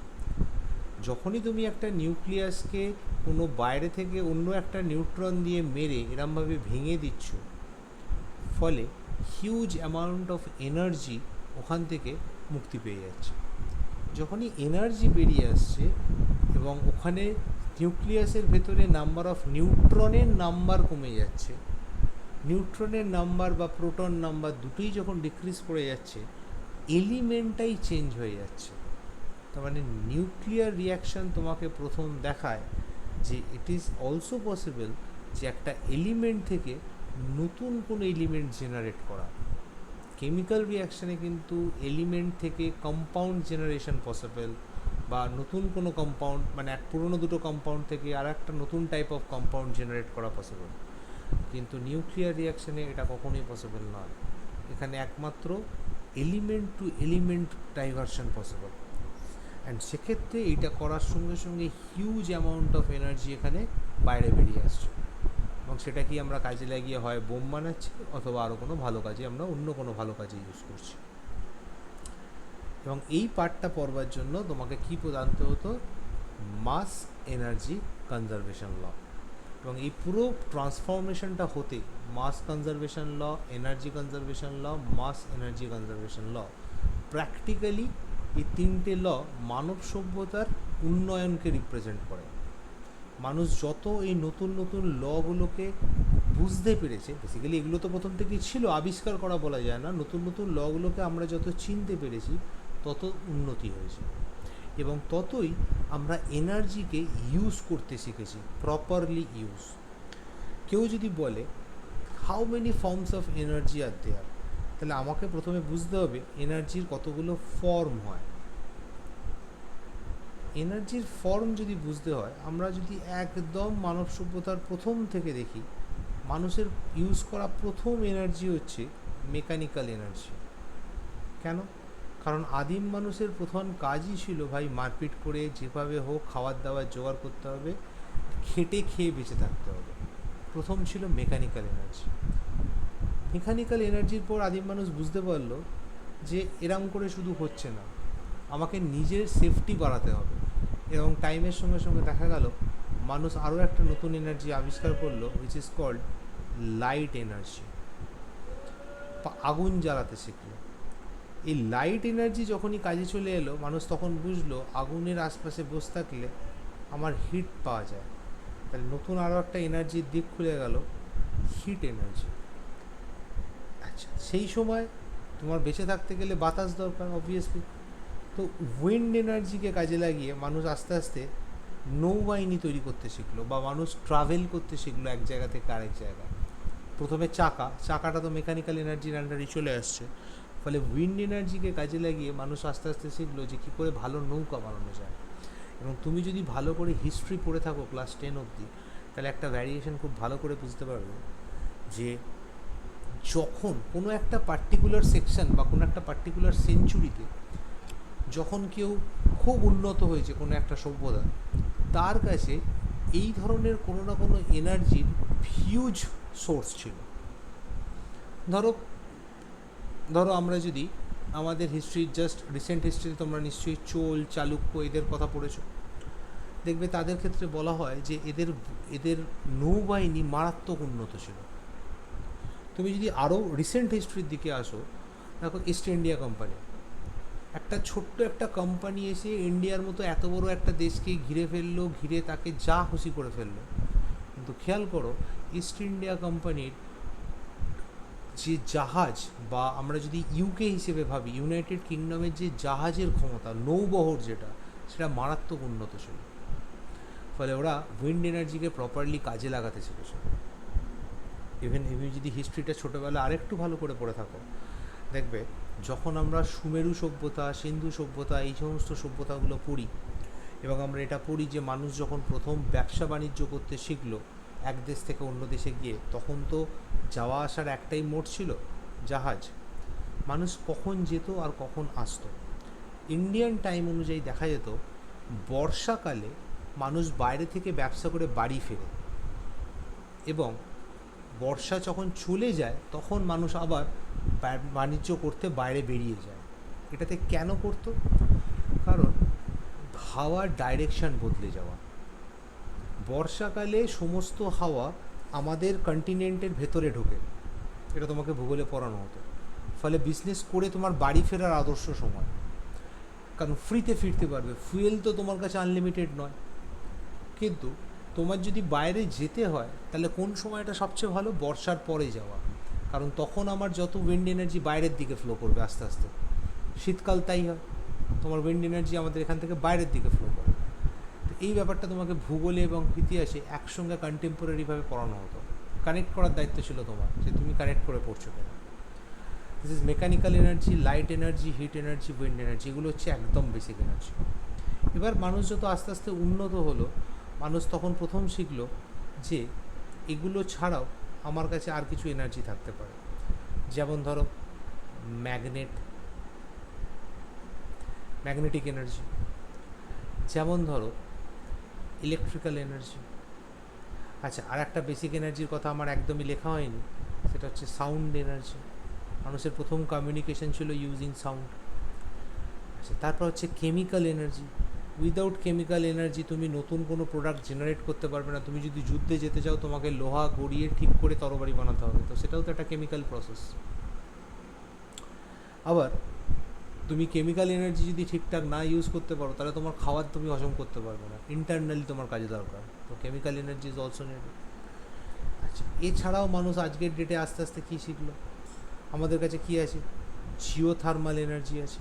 [SPEAKER 1] যখনই তুমি একটা নিউক্লিয়াসকে কোনো বাইরে থেকে অন্য একটা নিউট্রন দিয়ে মেরে এরমভাবে ভেঙে দিচ্ছ, ফলে হিউজ অ্যামাউন্ট অফ এনার্জি ওখান থেকে মুক্তি পেয়ে যাচ্ছে। যখনই এনার্জি বেরিয়ে আসছে এবং ওখানে নিউক্লিয়াসের ভেতরে নাম্বার অফ নিউট্রনের নাম্বার কমে যাচ্ছে, নিউট্রনের নাম্বার বা প্রোটন নাম্বার দুটোই যখন ডিক্রিজ করে যাচ্ছে, এলিমেন্টটাই চেঞ্জ হয়ে যাচ্ছে। তার মানে নিউক্লিয়ার রিয়াকশান তোমাকে প্রথম দেখায় যে ইট ইজ অলসো পসিবল যে একটা এলিমেন্ট থেকে নতুন কোনো এলিমেন্ট জেনারেট করা। কেমিক্যাল রিয়াকশানে কিন্তু এলিমেন্ট থেকে কম্পাউন্ড জেনারেশন পসিবল, বা নতুন কোনো কম্পাউন্ড, মানে এক পুরনো দুটো কম্পাউন্ড থেকে আর একটা নতুন টাইপ অফ কম্পাউন্ড জেনারেট করা পসিবল। কিন্তু নিউক্লিয়ার রিয়াকশানে এটা কখনোই পসিবল নয়। এখানে একমাত্র element to element diversion possible. And সেক্ষেত্রে এইটা করার সঙ্গে সঙ্গে হিউজ অ্যামাউন্ট অফ এনার্জি এখানে বাইরে বেরিয়ে আসছে, এবং সেটা কি আমরা কাজে লাগিয়ে হয় বোম বানাচ্ছি, অথবা আরও কোনো ভালো কাজে, আমরা অন্য কোনো ভালো কাজে ইউজ করছি। এবং এই পার্টটা পড়বার জন্য তোমাকে কী জানতে হতো? মাস এনার্জি কনজারভেশন ল। এবং এই পুরো ট্রান্সফরমেশনটা হতে মাস কনজারভেশন ল, এনার্জি কনজারভেশন ল, মাস এনার্জি কনজারভেশন ল, প্র্যাকটিক্যালি এই তিনটে ল মানব সভ্যতার উন্নয়নকে রিপ্রেজেন্ট করে। মানুষ যত এই নতুন নতুন লগুলোকে বুঝতে পেরেছে, বেসিক্যালি এগুলো তো প্রথম থেকেই ছিল, আবিষ্কার করা বলা যায় না, নতুন নতুন লগুলোকে আমরা যত চিনতে পেরেছি তত উন্নতি হয়েছে, এবং ততই আমরা এনার্জিকে ইউজ করতে শিখেছি, প্রপারলি ইউজ। কেউ যদি বলে how many forms of energy are there, তাহলে আমাকে প্রথমে বুঝতে হবে এনার্জির কতগুলো ফর্ম হয়। এনার্জির ফর্ম যদি বুঝতে হয়, আমরা যদি একদম মানব সভ্যতার প্রথম থেকে দেখি, মানুষের ইউজ করা প্রথম এনার্জি হচ্ছে মেকানিক্যাল এনার্জি। কেন? কারণ আদিম মানুষের প্রধান কাজই ছিল ভাই মারপিট করে যেভাবে হোক খাবার দাবার জোগাড় করতে হবে, খেটে খেয়ে বেঁচে থাকতে হবে। প্রথম ছিল মেকানিক্যাল এনার্জি। মেকানিক্যাল এনার্জির পর আদিম মানুষ বুঝতে পারলো যে এরম করে শুধু হচ্ছে না, আমাকে নিজের সেফটি বাড়াতে হবে, এবং টাইমের সঙ্গে সঙ্গে দেখা গেল মানুষ আরও একটা নতুন এনার্জি আবিষ্কার করলো, which is called light energy. আগুন জ্বালাতে শিখলো। এই লাইট এনার্জি যখনই কাজে চলে এলো, মানুষ তখন বুঝলো আগুনের আশপাশে বসে থাকলে আমার হিট পাওয়া যায়। তাহলে নতুন আরও একটা এনার্জির দিক খুলে গেল, হিট এনার্জি। আচ্ছা, সেই সময় তোমার বেঁচে থাকতে গেলে বাতাস দরকার অবভিয়াসলি, তো উইন্ড এনার্জিকে কাজে লাগিয়ে মানুষ আস্তে আস্তে নৌবাহিনী তৈরি করতে শিখলো, বা মানুষ ট্রাভেল করতে শিখলো এক জায়গা থেকে আরেক জায়গায়। প্রথমে চাকাটা তো মেকানিক্যাল এনার্জির আন্ডারে চলে আসছে, ফলে উইন্ড এনার্জিকে কাজে লাগিয়ে মানুষ আস্তে আস্তে শিখলো যে কী করে ভালো নৌকা বানানো যায়। এবং তুমি যদি ভালো করে হিস্ট্রি পড়ে থাকো ক্লাস 10 অবধি, তাহলে একটা ভ্যারিয়েশন খুব ভালো করে বুঝতে পারবে যে যখন কোনো একটা পার্টিকুলার সেকশন বা কোনো একটা পার্টিকুলার সেঞ্চুরিতে যখন কেউ খুব উন্নত হয়েছে কোনো একটা সভ্যতা, তার কাছে এই ধরনের কোনো না কোনো এনার্জির হিউজ সোর্স ছিল। ধরো আমরা যদি আমাদের হিস্ট্রির জাস্ট রিসেন্ট হিস্ট্রিতে তোমরা নিশ্চয়ই চোল, চালুক্য এদের কথা পড়েছো, দেখবে তাদের ক্ষেত্রে বলা হয় যে এদের নৌবাহিনী মারাত্মক উন্নত ছিল। তুমি যদি আরও রিসেন্ট হিস্ট্রির দিকে আসো, দেখো ইস্ট ইন্ডিয়া কোম্পানি, একটা ছোট্ট একটা কোম্পানি এসে ইন্ডিয়ার মতো এত বড় একটা দেশকে ঘিরে ফেললো, ঘিরে তাকে যা খুশি করে ফেললো। কিন্তু খেয়াল করো, ইস্ট ইন্ডিয়া কোম্পানির যে জাহাজ, বা আমরা যদি ইউকে হিসেবে ভাবি, ইউনাইটেড কিংডমের যে জাহাজের ক্ষমতা, নৌবহর যেটা, সেটা মারাত্মক উন্নত ছিল। ফলে ওরা উইন্ড এনার্জিকে প্রপারলি কাজে লাগাতে শিখেছে। ইভেন যদি হিস্ট্রিটা ছোটোবেলা আরেকটু ভালো করে পড়ে থাকো, দেখবে যখন আমরা সুমেরু সভ্যতা, সিন্ধু সভ্যতা, এই সমস্ত সভ্যতাগুলো পড়ি, এবং আমরা এটা পড়ি যে মানুষ যখন প্রথম ব্যবসা বাণিজ্য করতে শিখলো এক দেশ থেকে অন্য দেশে গিয়ে, তখন তো যাওয়া আসার একটাই মোড ছিল, জাহাজ। মানুষ কখন যেত আর কখন আসতো, ইন্ডিয়ান টাইম অনুযায়ী দেখা যেত বর্ষাকালে মানুষ বাইরে থেকে ব্যবসা করে বাড়ি ফেরে, এবং বর্ষা যখন চলে যায় তখন মানুষ আবার বাণিজ্য করতে বাইরে বেরিয়ে যায়। এটাতে কেন করতো? কারণ হাওয়ার ডাইরেকশান বদলে যাওয়া। বর্ষাকালে সমস্ত হাওয়া আমাদের কন্টিনেন্টের ভেতরে ঢোকে, এটা তোমাকে ভূগোলে পড়ানো হতো। ফলে বিজনেস করে তোমার বাড়ি ফেরার আদর্শ সময়, কারণ ফ্রিতে ফিরতে পারবে, ফুয়েল তো তোমার কাছে আনলিমিটেড নয়। কিন্তু তোমার যদি বাইরে যেতে হয়, তাহলে কোন সময়টা সবচেয়ে ভালো? বর্ষার পরে যাওয়া, কারণ তখন আমার যত উইন্ড এনার্জি বাইরের দিকে ফ্লো করবে আস্তে আস্তে। শীতকাল তাই হয়, তোমার উইন্ড এনার্জি আমাদের এখান থেকে বাইরের দিকে ফ্লো করে। তো এই ব্যাপারটা তোমাকে ভূগোলে এবং ইতিহাসে একসঙ্গে কন্টেম্পোরারিভাবে পড়ানো হতো। কানেক্ট করার দায়িত্ব ছিল তোমার, যে তুমি কানেক্ট করে পড়ছো কেন। This is mechanical energy, light energy, hit energy, wind energy, এগুলো হচ্ছে একদম বেসিক এনার্জি। এবার মানুষ যত আস্তে আস্তে উন্নত হলো, মানুষ তখন প্রথম শিখলো যে এগুলো ছাড়াও আমার কাছে আর কিছু এনার্জি থাকতে পারে। যেমন ধরো ম্যাগনেটিক এনার্জি, যেমন ধরো ইলেকট্রিক্যাল এনার্জি। আচ্ছা, আর একটা বেসিক এনার্জির কথা আমার একদমই লেখা হয়নি, সেটা হচ্ছে সাউন্ড এনার্জি। মানুষের প্রথম কমিউনিকেশন ছিল ইউজিং সাউন্ড। আচ্ছা, তারপর হচ্ছে chemical energy. Without chemical energy তুমি নতুন কোনো প্রোডাক্ট জেনারেট করতে পারবে না। তুমি যদি যুদ্ধে যেতে চাও, তোমাকে লোহা গড়িয়ে ঠিক করে তরবারি বানাতে হবে, তো সেটাও তো একটা কেমিক্যাল প্রসেস। আবার তুমি কেমিক্যাল এনার্জি যদি ঠিকঠাক না ইউজ করতে পারো, তাহলে তোমার খাবার তুমি হজম করতে পারবে না, ইন্টারনালি তোমার কাজে দরকার। তো কেমিক্যাল এনার্জি ইজ অলসো নেডেড। আচ্ছা, এছাড়াও মানুষ আজকের ডেটে আস্তে আস্তে কী শিখলো, আমাদের কাছে কী আছে, জিওথার্মাল এনার্জি আছে।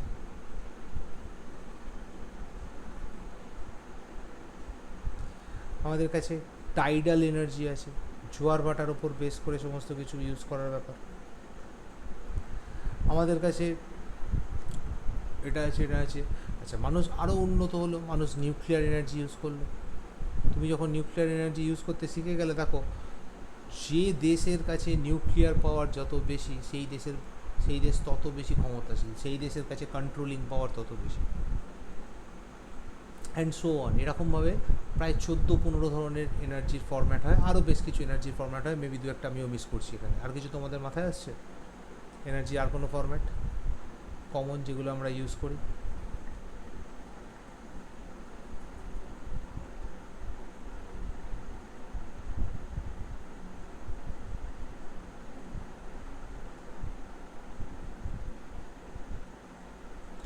[SPEAKER 1] আমাদের কাছে টাইডাল এনার্জি আছে, জোয়ার ভাটার ওপর বেস করে সমস্ত কিছু ইউজ করার ব্যাপার। আমাদের কাছে এটা আছে। আচ্ছা, মানুষ আরও উন্নত হলো, মানুষ নিউক্লিয়ার এনার্জি ইউজ করলো। তুমি যখন নিউক্লিয়ার এনার্জি ইউজ করতে শিখে গেলে, দেখো যে দেশের কাছে নিউক্লিয়ার পাওয়ার যত বেশি, সেই দেশ তত বেশি ক্ষমতাশীল, সেই দেশের কাছে কন্ট্রোলিং পাওয়ার তত বেশি, অ্যান্ড সো অন। এরকমভাবে প্রায় 14-15 ধরনের এনার্জির ফরম্যাট হয়, আরও বেশ কিছু এনার্জির ফরম্যাট হয়, মেবি দু একটা আমিও মিস করছি এখানে। আর কিছু তোমাদের মাথায় আসছে এনার্জি, আর কোনো ফরম্যাট কমন যেগুলো আমরা ইউজ করি?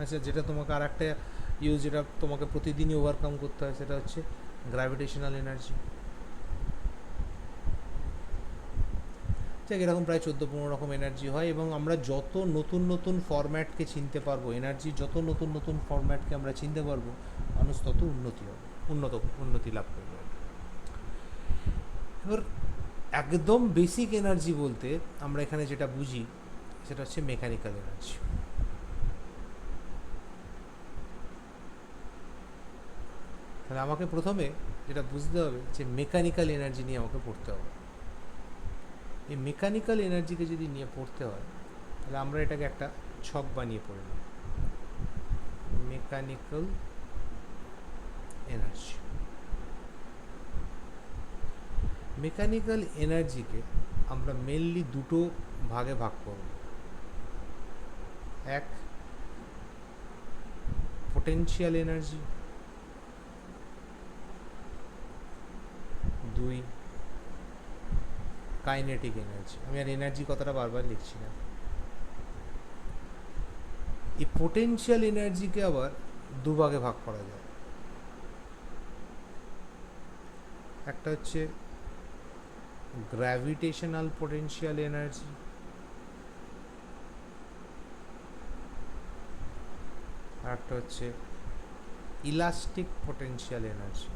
[SPEAKER 1] আচ্ছা, যেটা তোমাকে আর একটা ইউজ, যেটা তোমাকে প্রতিদিনই ওভারকাম করতে হয়, সেটা হচ্ছে গ্র্যাভিটেশনাল এনার্জি। ঠিক এরকম প্রায় 14-15 রকম এনার্জি হয়, এবং আমরা যত নতুন নতুন ফরম্যাটকে চিনতে পারবো, এনার্জির যত নতুন নতুন ফরম্যাটকে আমরা চিনতে পারবো, মানুষ তত উন্নতি লাভ করবে। এবার একদম বেসিক এনার্জি বলতে আমরা এখানে যেটা বুঝি, সেটা হচ্ছে মেকানিক্যাল এনার্জি। তাহলে আমাকে প্রথমে যেটা বুঝতে হবে, যে মেকানিক্যাল এনার্জি নিয়ে আমাকে পড়তে হবে। এই মেকানিক্যাল এনার্জিকে যদি নিয়ে পড়তে হয়, তাহলে আমরা এটাকে একটা ছক বানিয়ে পড়ে নিই, মেকানিক্যাল এনার্জি। মেকানিক্যাল এনার্জিকে আমরা মেনলি দুটো ভাগে ভাগ করব। এক, পোটেনশিয়াল এনার্জি। দুই, কাইনেটিক এনার্জি। আমি আর এনার্জি কথাটা বারবার লিখছি না। এই পোটেনশিয়াল এনার্জিকে আবার দুভাগে ভাগ করা যায়। একটা হচ্ছে গ্র্যাভিটেশনাল পোটেনশিয়াল এনার্জি, আর একটা হচ্ছে ইলাস্টিক পোটেনশিয়াল এনার্জি।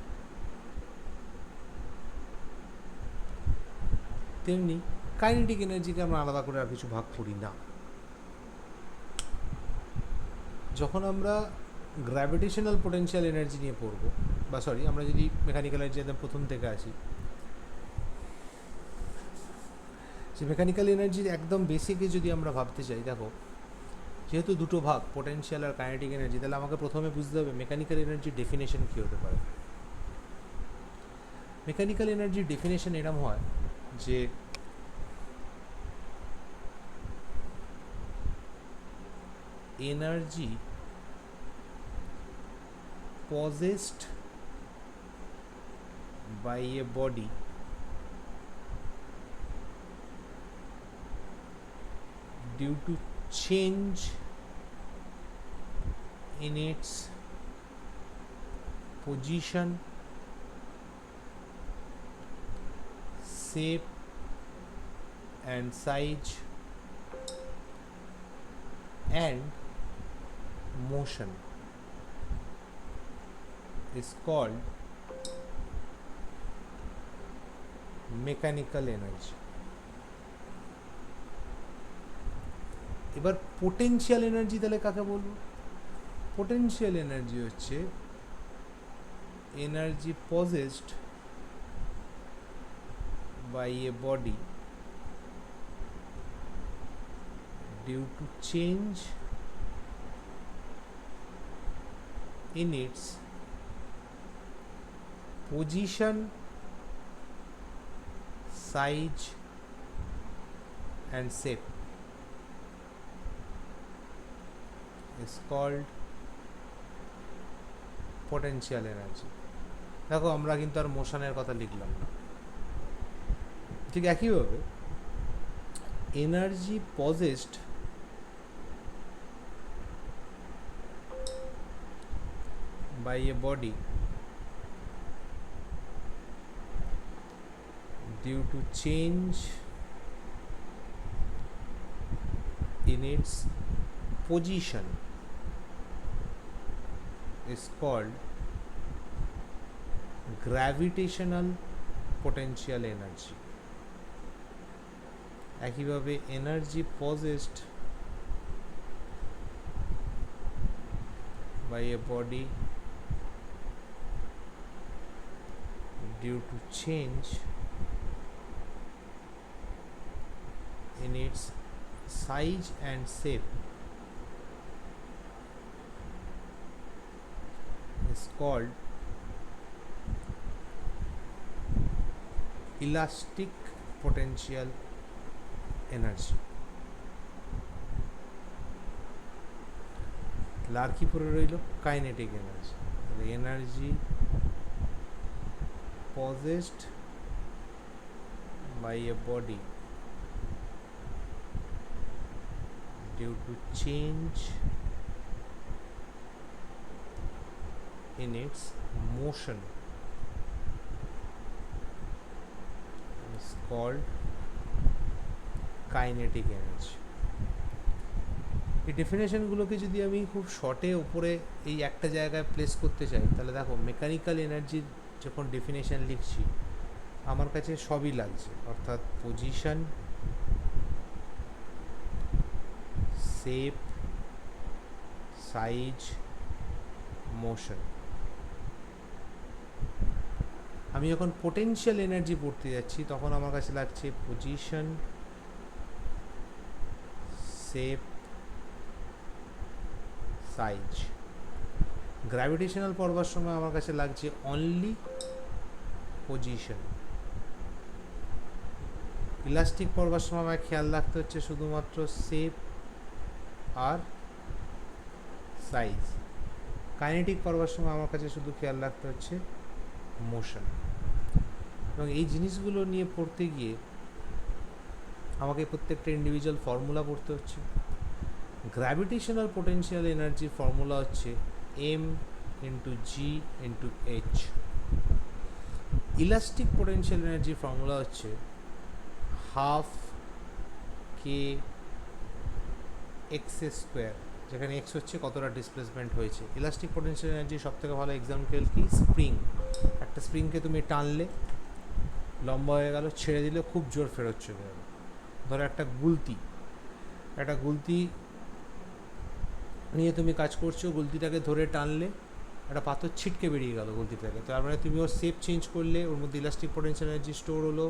[SPEAKER 1] তেমনি কাইনেটিক এনার্জিকে আমরা আলাদা করে আর কিছু ভাগ করি না। যখন আমরা গ্র্যাভিটেশনাল পোটেনশিয়াল এনার্জি নিয়ে পড়ব, বা সরি, আমরা যদি মেকানিক্যাল এনার্জি একদম প্রথম থেকে আসি, সে মেকানিক্যাল এনার্জির একদম বেসিকে যদি আমরা ভাবতে চাই, দেখো যেহেতু দুটো ভাগ, পোটেনশিয়াল আর কাইনেটিক এনার্জি, তাহলে আমাকে প্রথমে বুঝতে হবে মেকানিক্যাল এনার্জির ডেফিনেশন কী হতে পারে। মেকানিক্যাল এনার্জির ডেফিনেশন এরম হয় যে energy possessed by a body due to change in its position, shape and size and motion. is called mechanical energy. এবার পোটেনশিয়াল এনার্জি তাহলে কাকে বলবো? পোটেনশিয়াল এনার্জি হচ্ছে energy possessed by a body due to change in its position, size and shape is called potential energy. দেখো আমরা কিন্তু আর মোশনের কথা লিখলাম না। ঠিক একইভাবে energy possessed by a body due to change in its position is called gravitational potential energy. একইভাবে energy possessed by a body due to change in its size and shape is called elastic potential energy. আর কি পড়ে রইল? Kinetic energy. Energy possessed by a body due to change in its motion is called kinetic energy. এই ডেফিনেশনগুলোকে যদি আমি খুব শর্টে উপরে এই একটা জায়গায় প্লেস করতে চাই, তাহলে দেখো মেকানিক্যাল এনার্জির যখন ডেফিনেশন লিখছি আমার কাছে সবই লাগছে, অর্থাৎ পজিশন, শেপ, সাইজ, মোশন। আমি যখন পোটেনশিয়াল এনার্জি পড়তে যাচ্ছি তখন আমার কাছে লাগছে পজিশন, শেপ, সাইজ। গ্র্যাভিটেশনাল পড়বার সময় আমার কাছে লাগছে অনলি পজিশন। ইলাস্টিক পড়বার সময় আমার খেয়াল রাখতে হচ্ছে শুধুমাত্র শেপ আর সাইজ। কাইনেটিক পড়বার সময় আমার কাছে শুধু খেয়াল রাখতে হচ্ছে মোশন। এবং এই জিনিসগুলো নিয়ে পড়তে গিয়ে আমাকে প্রত্যেকটা ইন্ডিভিজুয়াল ফর্মুলা পড়তে হচ্ছে। গ্র্যাভিটেশনাল পোটেনশিয়াল এনার্জির ফর্মুলা হচ্ছে m into G into H. Elastic potential এনার্জির ফর্মুলা হচ্ছে হাফ কে এক্স স্কোয়ার, যেখানে এক্স হচ্ছে কতটা ডিসপ্লেসমেন্ট হয়েছে। ইলাস্টিক পোটেনশিয়াল এনার্জির সবথেকে ভালো এক্সাম্পল কি? স্প্রিং। একটা স্প্রিংকে তুমি টানলে লম্বা হয়ে গেল, ছেড়ে দিলে খুব জোর ফেরত চলে গেল। ধরো একটা গুলতি নিয়ে তুমি কাজ করছো, গুলতিটাকে ধরে টানলে একটা পাথর ছিটকে বেরিয়ে গেল গুলতিটাকে, তার মানে তুমি ওর শেপ চেঞ্জ করলে, ওর মধ্যে ইলাস্টিক পোটেনশিয়াল এনার্জি স্টোর হলো,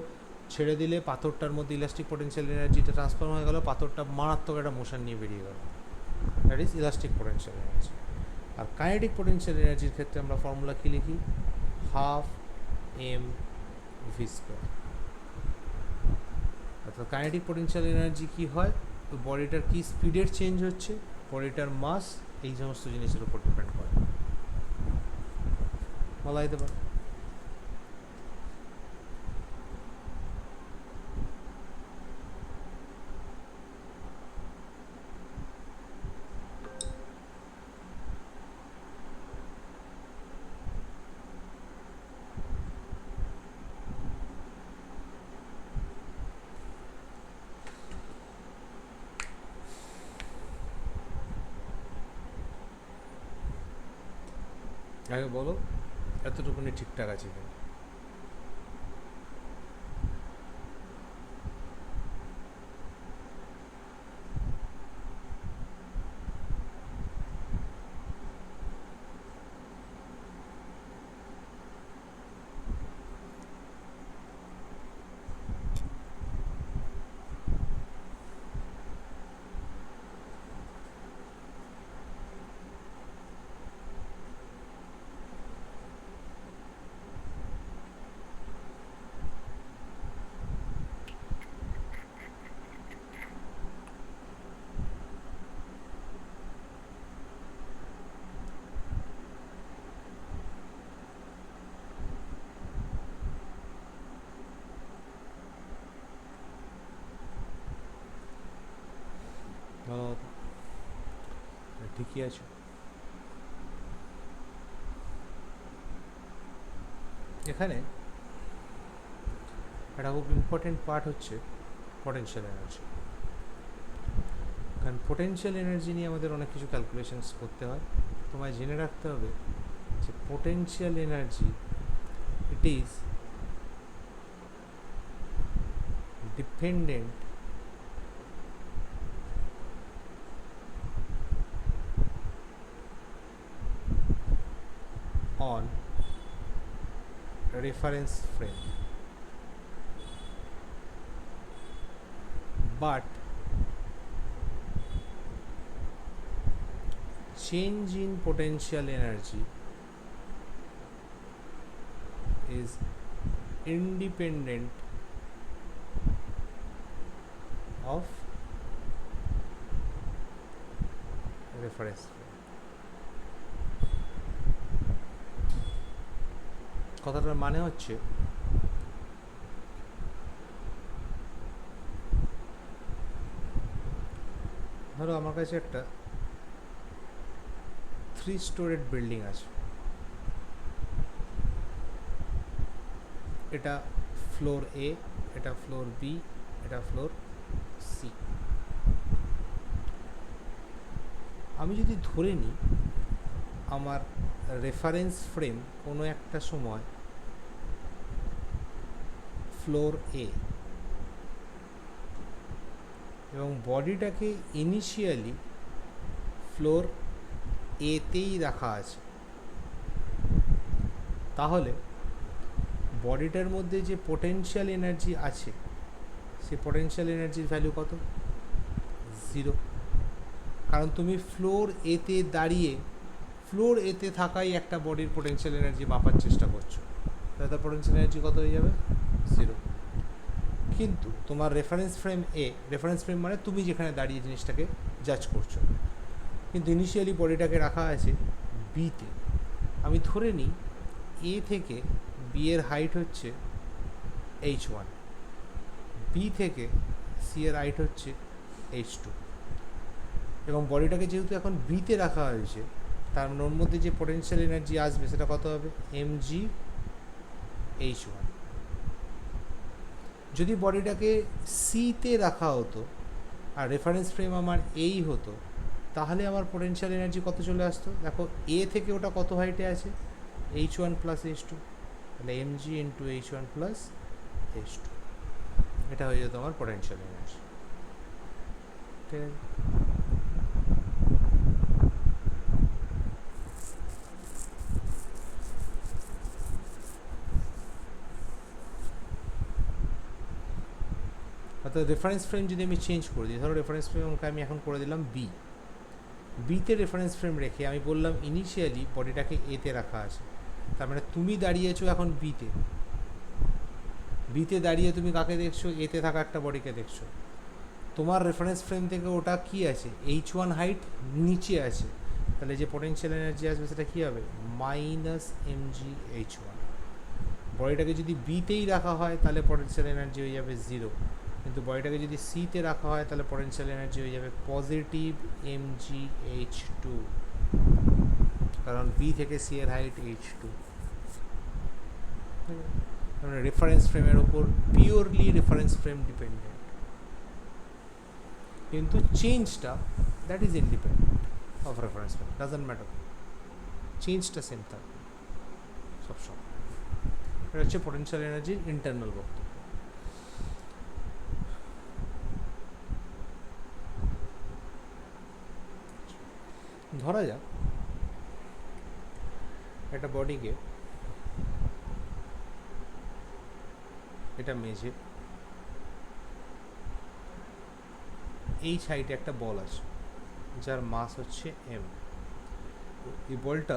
[SPEAKER 1] ছেড়ে দিলে পাথরটার মধ্যে ইলাস্টিক পোটেনশিয়াল এনার্জিটা ট্রান্সফার হয়ে গেল, পাথরটা মারাত্মক একটা মোশন নিয়ে বেরিয়ে গেল। That is elastic potential energy. আর কাইনেটিক পোটেনশিয়াল এনার্জির ক্ষেত্রে আমরা ফর্মুলা কী লিখি? Half M V square. অর্থাৎ কাইনেটিক পোটেনশিয়াল এনার্জি কী হয়? তো বডিটার কী স্পিডের চেঞ্জ হচ্ছে, বডিটার মাস, এই সমস্ত জিনিসের উপর ডিপেন্ড করে বলা যেতে পারে। আগে বলো এতটুকুনি ঠিকঠাক আছে কিন্তু। ঠিকই আছে। এখানে একটা খুব ইম্পর্টেন্ট পার্ট হচ্ছে পটেনশিয়াল এনার্জি। কারণ পোটেনশিয়াল এনার্জি নিয়ে আমাদের অনেক কিছু ক্যালকুলেশনস করতে হয়। তোমায় জেনে রাখতে হবে যে potential energy it is dependent on reference frame, but change in potential energy is independent of reference frame. কথাটার মানে হচ্ছে ধরো আমার কাছে একটা 3 স্টোরেড বিল্ডিং আছে, এটা ফ্লোর এ, এটা ফ্লোর বি, এটা ফ্লোর সি। আমি যদি ধরে নিই আমার রেফারেন্স ফ্রেম কোনো একটা সময় ফ্লোর এ এবং বডিটাকে ইনিশিয়ালি ফ্লোর এতেই রাখা আছে, তাহলে বডিটার মধ্যে যে পোটেনশিয়াল এনার্জি আছে সে পোটেনশিয়াল এনার্জির ভ্যালু কত? 0। কারণ তুমি ফ্লোর এতে দাঁড়িয়ে ফ্লোর এতে থাকাই একটা বডির পোটেনশিয়াল এনার্জি মাপার চেষ্টা করছো, তাহলে তার পোটেনশিয়াল এনার্জি কত হয়ে যাবে? 0। কিন্তু তোমার রেফারেন্স ফ্রেম এ, রেফারেন্স ফ্রেম মানে তুমি যেখানে দাঁড়িয়ে জিনিসটাকে জাজ করছো, কিন্তু ইনিশিয়ালি বডিটাকে রাখা আছে বিতে। আমি ধরে নিই এ থেকে বি এর হাইট হচ্ছে h1, বি থেকে সি এর হাইট হচ্ছে h2, এবং বডিটাকে যেহেতু এখন বিতে রাখা হয়েছে তার ওর মধ্যে যে পোটেনশিয়াল এনার্জি আসবে সেটা কত হবে? mg h1। যদি বডিটাকে সিতে রাখা হতো আর রেফারেন্স ফ্রেম আমার এই হতো, তাহলে আমার পোটেনশিয়াল এনার্জি কত চলে আসতো? দেখো এ থেকে ওটা কত হাইটে আছে? h1 প্লাস h2, তাহলে mg into h1 plus h2, এটা হয়ে যেত আমার পোটেনশিয়াল এনার্জি। ঠিক আছে? অর্থাৎ রেফারেন্স ফ্রেম যদি আমি চেঞ্জ করে দিই, ধরো রেফারেন্স ফ্রেমকে আমি এখন করে দিলাম বিতে রেফারেন্স ফ্রেম রেখে আমি বললাম ইনিশিয়ালি বডিটাকে এতে রাখা আছে, তার মানে তুমি দাঁড়িয়েছো এখন বিতে দাঁড়িয়ে তুমি কাকে দেখছো? এতে থাকা একটা বডিকে দেখছো। তোমার রেফারেন্স ফ্রেম থেকে ওটা কি আছে? h1 হাইট নিচে আছে, তাহলে যে পোটেনশিয়াল এনার্জি আসবে সেটা কী হবে? Minus mg h1। বডিটাকে যদি বিতেই রাখা হয় তাহলে পোটেনশিয়াল এনার্জি হয়ে যাবে 0, কিন্তু বডিটাকে যদি সিতে রাখা হয় তাহলে পোটেনশিয়াল এনার্জি হয়ে যাবে পজিটিভ mgh2, কারণ বি থেকে সি এর হাইট h2। মানে রেফারেন্স ফ্রেমের ওপর পিওরলি রেফারেন্স ফ্রেম ডিপেন্ডেন্ট, কিন্তু চেঞ্জটা that is independent of reference frame, doesn't matter, চেঞ্জটা সেম থাকবে। সবসময়। এটা হচ্ছে পোটেনশিয়াল এনার্জির ইন্টারনাল বক্তব্য। ধরা যাক একটা বডিকে, এটা মেঝে, এই সাইডে একটা বল আছে যার মাস হচ্ছে এম। এই বলটা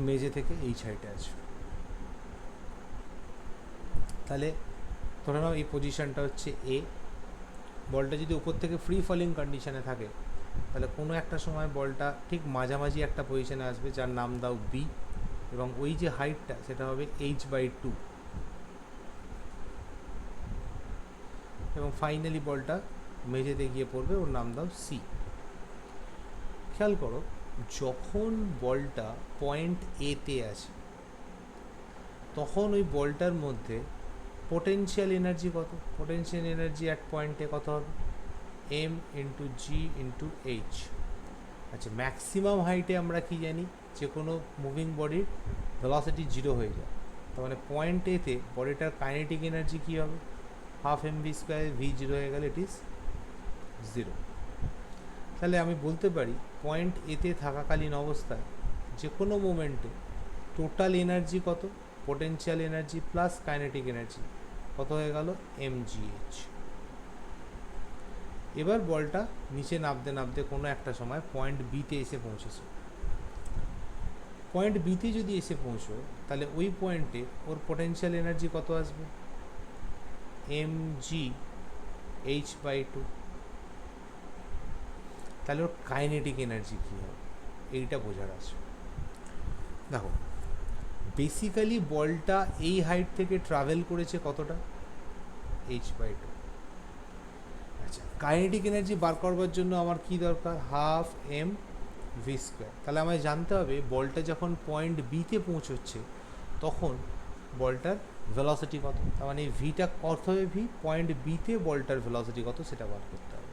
[SPEAKER 1] মেঝে থেকে এই সাইডে আছে। তাহলে ধরে নাও এই পজিশনটা হচ্ছে এ। বলটা যদি উপর থেকে ফ্রি ফলিং কন্ডিশনে থাকে তাহলে কোনো একটা সময় বলটা ঠিক মাঝামাঝি একটা পজিশনে আসবে যার নাম দাও বি, এবং ওই যে হাইটটা সেটা হবে h/2, এবং ফাইনালি বলটা মেঝেতে গিয়ে পড়বে, ওর নাম দাও সি। খেয়াল করো, যখন বলটা পয়েন্ট এতে আছে তখন ওই বলটার মধ্যে পোটেনশিয়াল এনার্জি কত? পোটেনশিয়াল এনার্জি অ্যাট পয়েন্ট এ কত হবে? M into G into H. আচ্ছা, ম্যাক্সিমাম হাইটে আমরা কি জানি? যে কোনো মুভিং বডির ভেলোসিটি জিরো হয়ে যায়। তার মানে পয়েন্ট এতে বডিটার কাইনেটিক এনার্জি কী হবে? Half M V square, V zero হয়ে গেলে ইট ইজ জিরো। তাহলে আমি বলতে পারি পয়েন্ট এতে থাকাকালীন অবস্থায় যে কোনো মোমেন্টে টোটাল এনার্জি কত? Potential energy plus kinetic energy কত হয়ে গেল? mgh। এবার বলটা নিচে নামতে নামতে কোনো একটা সময় পয়েন্ট বিতে এসে পৌঁছেছে। পয়েন্ট বিতে যদি এসে পৌঁছয় তাহলে ওই পয়েন্টে ওর পোটেনশিয়াল এনার্জি কত আসবে? mgh/2। তাহলে ওর কাইনেটিক এনার্জি কী হবে এইটা বোঝার আছে। দেখো, বেসিক্যালি বলটা এই হাইট থেকে ট্রাভেল করেছে কতটা? h/2। আচ্ছা, কাইনেটিক এনার্জি বার করবার জন্য আমার কি দরকার? Half M V square. তাহলে আমায় জানতে হবে বলটা যখন পয়েন্ট বিতে পৌঁছচ্ছে তখন বলটার ভেলোসিটি কত। তার মানে ভিটা কত হবে? ভি পয়েন্ট বিতে বলটার ভেলোসিটি কত সেটা বার করতে হবে।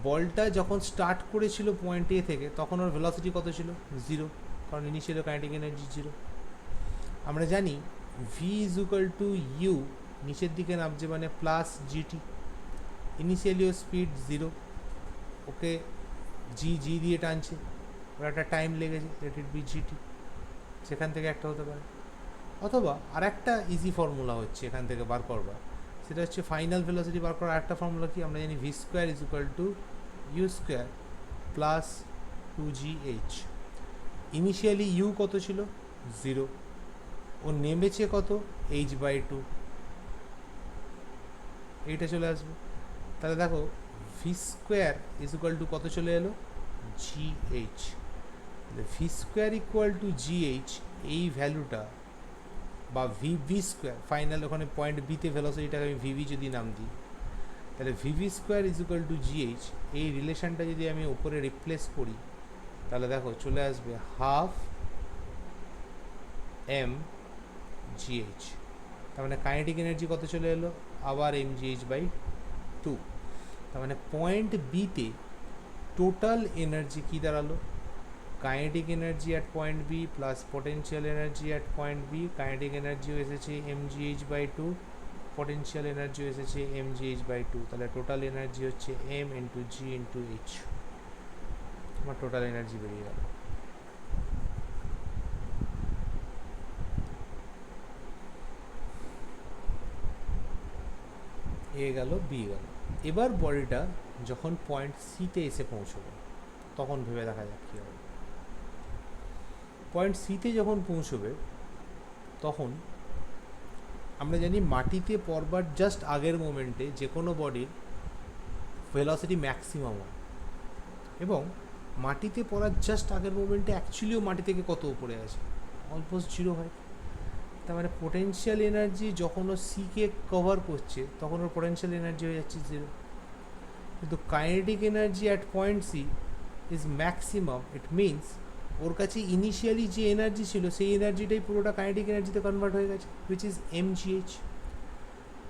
[SPEAKER 1] বলটা যখন স্টার্ট করেছিল পয়েন্ট এ থেকে তখন ওর ভেলোসিটি কত ছিল? জিরো, কারণ ইনিশিয়াল কাইনেটিক এনার্জি জিরো। আমরা জানি V is equal to U, নিচের দিকে নামছে মানে প্লাস জিটি। ইনিশিয়ালি ওর স্পিড জিরো, ওকে জি দিয়ে টানছে, ওর একটা টাইম লেগেছে, লেট ইট বি জিটি। সেখান থেকে একটা হতে পারে। অথবা আর একটা ইজি ফর্মুলা হচ্ছে এখান থেকে বার করবার, সেটা হচ্ছে ফাইনাল ভেলোসিটি বার করার একটা ফর্মুলা কি? আমরা জানি V square is equal to U square plus 2gh। Initially U কত ছিল? জিরো, ও নেমেছে কত? h/2, এইটা চলে আসবে। তাহলে দেখো V square is equal to কত চলে এলো? gh। V square equal to gh, এই ভ্যালুটা বা ভিভি স্কোয়ার, ফাইনাল ওখানে পয়েন্ট বিতে ভেলোসিটিটাকে আমি ভিভি যদি নাম দিই তাহলে VV square is equal to GH, এই রিলেশনটা যদি আমি উপরে রিপ্লেস করি তাহলে দেখো চলে আসবে হাফ এম জিএইচ। তার মানে কাইনেটিক এনার্জি কত চলে এলো? আবার mgh/2। তার মানে পয়েন্ট বিতে টোটাল এনার্জি কী দাঁড়ালো? Kinetic energy at point B plus potential energy at point B. Kinetic এনার্জিও এসেছে mgh/2, পোটেনশিয়াল এনার্জিও এসেছে mgh/2। তাহলে টোটাল এনার্জি হচ্ছে m into G into H. আমার টোটাল এনার্জি বেরিয়ে গেল। এ গেল, বি গেল। এবার বডিটা যখন পয়েন্ট সিতে এসে পৌঁছবে তখন ভেবে দেখা যাক কী হবে। পয়েন্ট সিতে যখন পৌঁছবে তখন আমরা জানি মাটিতে পড়বার জাস্ট আগের মোমেন্টে যে কোনো বডির ভেলোসিটি ম্যাক্সিমাম হয়, এবং মাটিতে পড়ার জাস্ট আগের মোমেন্টে অ্যাকচুয়ালিও মাটি থেকে কত উপরে আছে? অলমোস্ট জিরো হয়। তার মানে পোটেনশিয়াল এনার্জি যখন ও সিকে কভার করছে তখন ওর পোটেনশিয়াল এনার্জি হয়ে যাচ্ছে জিরো। কিন্তু kinetic energy at point C is maximum. It means ওর কাছে ইনিশিয়ালি যে এনার্জি ছিল সেই এনার্জিটাই পুরোটা কাইনেটিক এনার্জিতে কনভার্ট হয়ে গেছে, হুইচ ইজ mgh।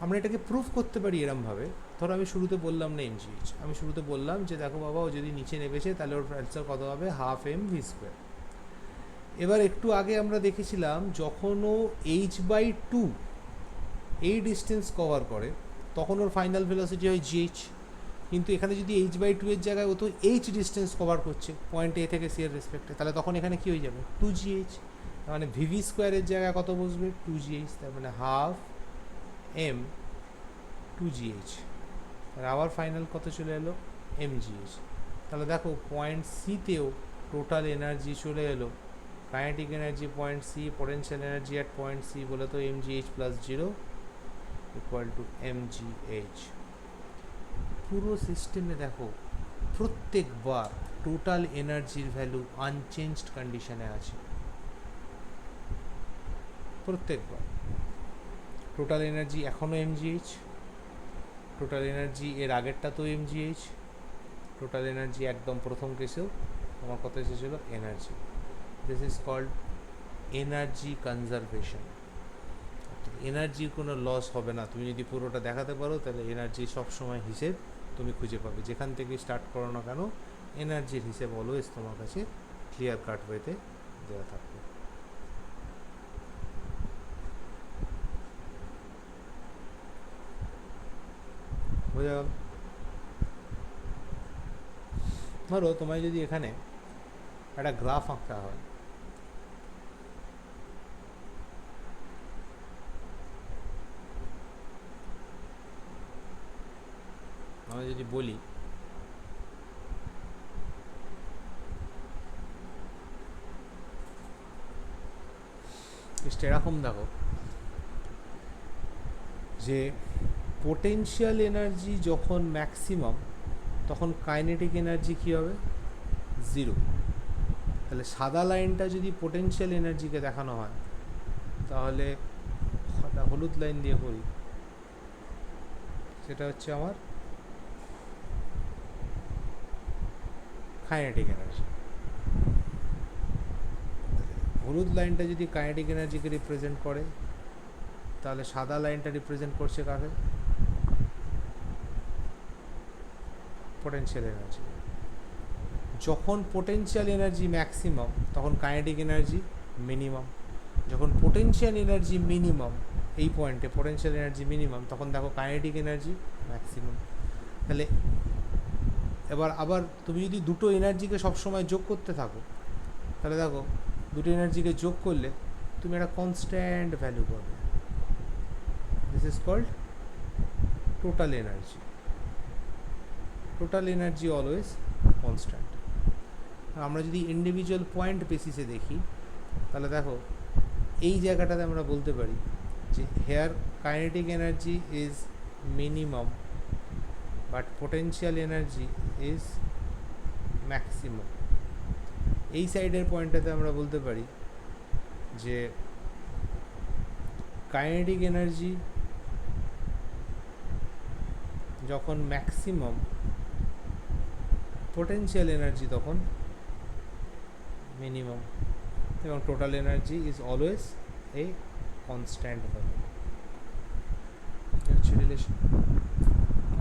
[SPEAKER 1] আমরা এটাকে প্রুফ করতে পারি এরমভাবে। ধরো আমি শুরুতে বললাম না mgh, আমি শুরুতে বললাম যে দেখো বাবা, ও যদি নিচে নেমেছে তাহলে ওর অ্যান্সার কত হবে? Half M V square. এবার একটু আগে আমরা দেখেছিলাম যখন ও h/2 এই ডিস্টেন্স কভার করে তখন ওর ফাইনাল ভেলোসিটি হয় gh, কিন্তু এখানে যদি h/2 এর জায়গায় ও তো h ডিস্টেন্স কভার করছে পয়েন্ট এ থেকে সি এর রেসপেক্টে, তাহলে তখন এখানে কি হয়ে যাবে 2gh, তার মানে ভিভি স্কোয়ারের জায়গায় কত বসবে 2gh, তার মানে হাফ m 2gh, আর আবার ফাইনাল কত চলে এলো mgh। তাহলে দেখো পয়েন্ট সিতেও টোটাল এনার্জি চলে এলো, kinetic energy point C, potential energy at point C বলে তো mgh plus 0 equal to mgh। পুরো সিস্টেমে দেখো প্রত্যেকবার টোটাল এনার্জির ভ্যালু আনচেঞ্জড কন্ডিশনে আছে, প্রত্যেকবার টোটাল এনার্জি এখনও mgh, টোটাল এনার্জি এর আগেরটা তো mgh, টোটাল এনার্জি একদম প্রথম কেসেও আমার কথা এসেছিল energy. This is called energy conservation. এনার্জির কোনো লস হবে না, তুমি যদি পুরোটা দেখাতে পারো তাহলে এনার্জি সবসময় হিসেব তুমি খুঁজে পাবে, যেখান থেকে স্টার্ট করো না কেন এনার্জির হিসেব অলওয়েজ তোমার কাছে ক্লিয়ার কাট ওয়েতে দেওয়া থাকবে। বোঝা গেল? ধরো তোমায় যদি এখানে একটা গ্রাফ আঁকতে হয়, আমি যদি বলি এরকম দেখো যে পোটেনশিয়াল এনার্জি যখন ম্যাক্সিমাম তখন কাইনেটিক এনার্জি কী হবে 0। তাহলে সাদা লাইনটা যদি পোটেনশিয়াল এনার্জিকে দেখানো হয় তাহলে হলুদ লাইন দিয়ে করি, সেটা হচ্ছে আমার কাইনেটিক এনার্জি। হলুদ লাইনটা যদি কাইনেটিক এনার্জিকে রিপ্রেজেন্ট করে তাহলে সাদা লাইনটা রিপ্রেজেন্ট করছে কাকে পোটেনশিয়াল এনার্জি। যখন পোটেনশিয়াল এনার্জি ম্যাক্সিমাম তখন কাইনেটিক এনার্জি মিনিমাম, যখন পোটেনশিয়াল এনার্জি মিনিমাম এই পয়েন্টে পোটেনশিয়াল এনার্জি মিনিমাম তখন দেখো কাইনেটিক এনার্জি ম্যাক্সিমাম। তাহলে এবার আবার তুমি যদি দুটো এনার্জিকে সবসময় যোগ করতে থাকো তাহলে দেখো দুটো এনার্জিকে যোগ করলে তুমি একটা কনস্ট্যান্ট ভ্যালু পাবে, this is called total energy. Total energy always constant. আমরা যদি ইন্ডিভিজুয়াল পয়েন্ট বেসিসে দেখি তাহলে দেখো এই জায়গাটাতে আমরা বলতে পারি যে here kinetic energy is minimum but potential energy is maximum. এই সাইডের পয়েন্টটাতে আমরা বলতে পারি যে কাইনেটিক এনার্জি যখন ম্যাক্সিমাম পোটেনশিয়াল এনার্জি তখন মিনিমাম, এবং total energy is always a constant value. হচ্ছে রিলেশন,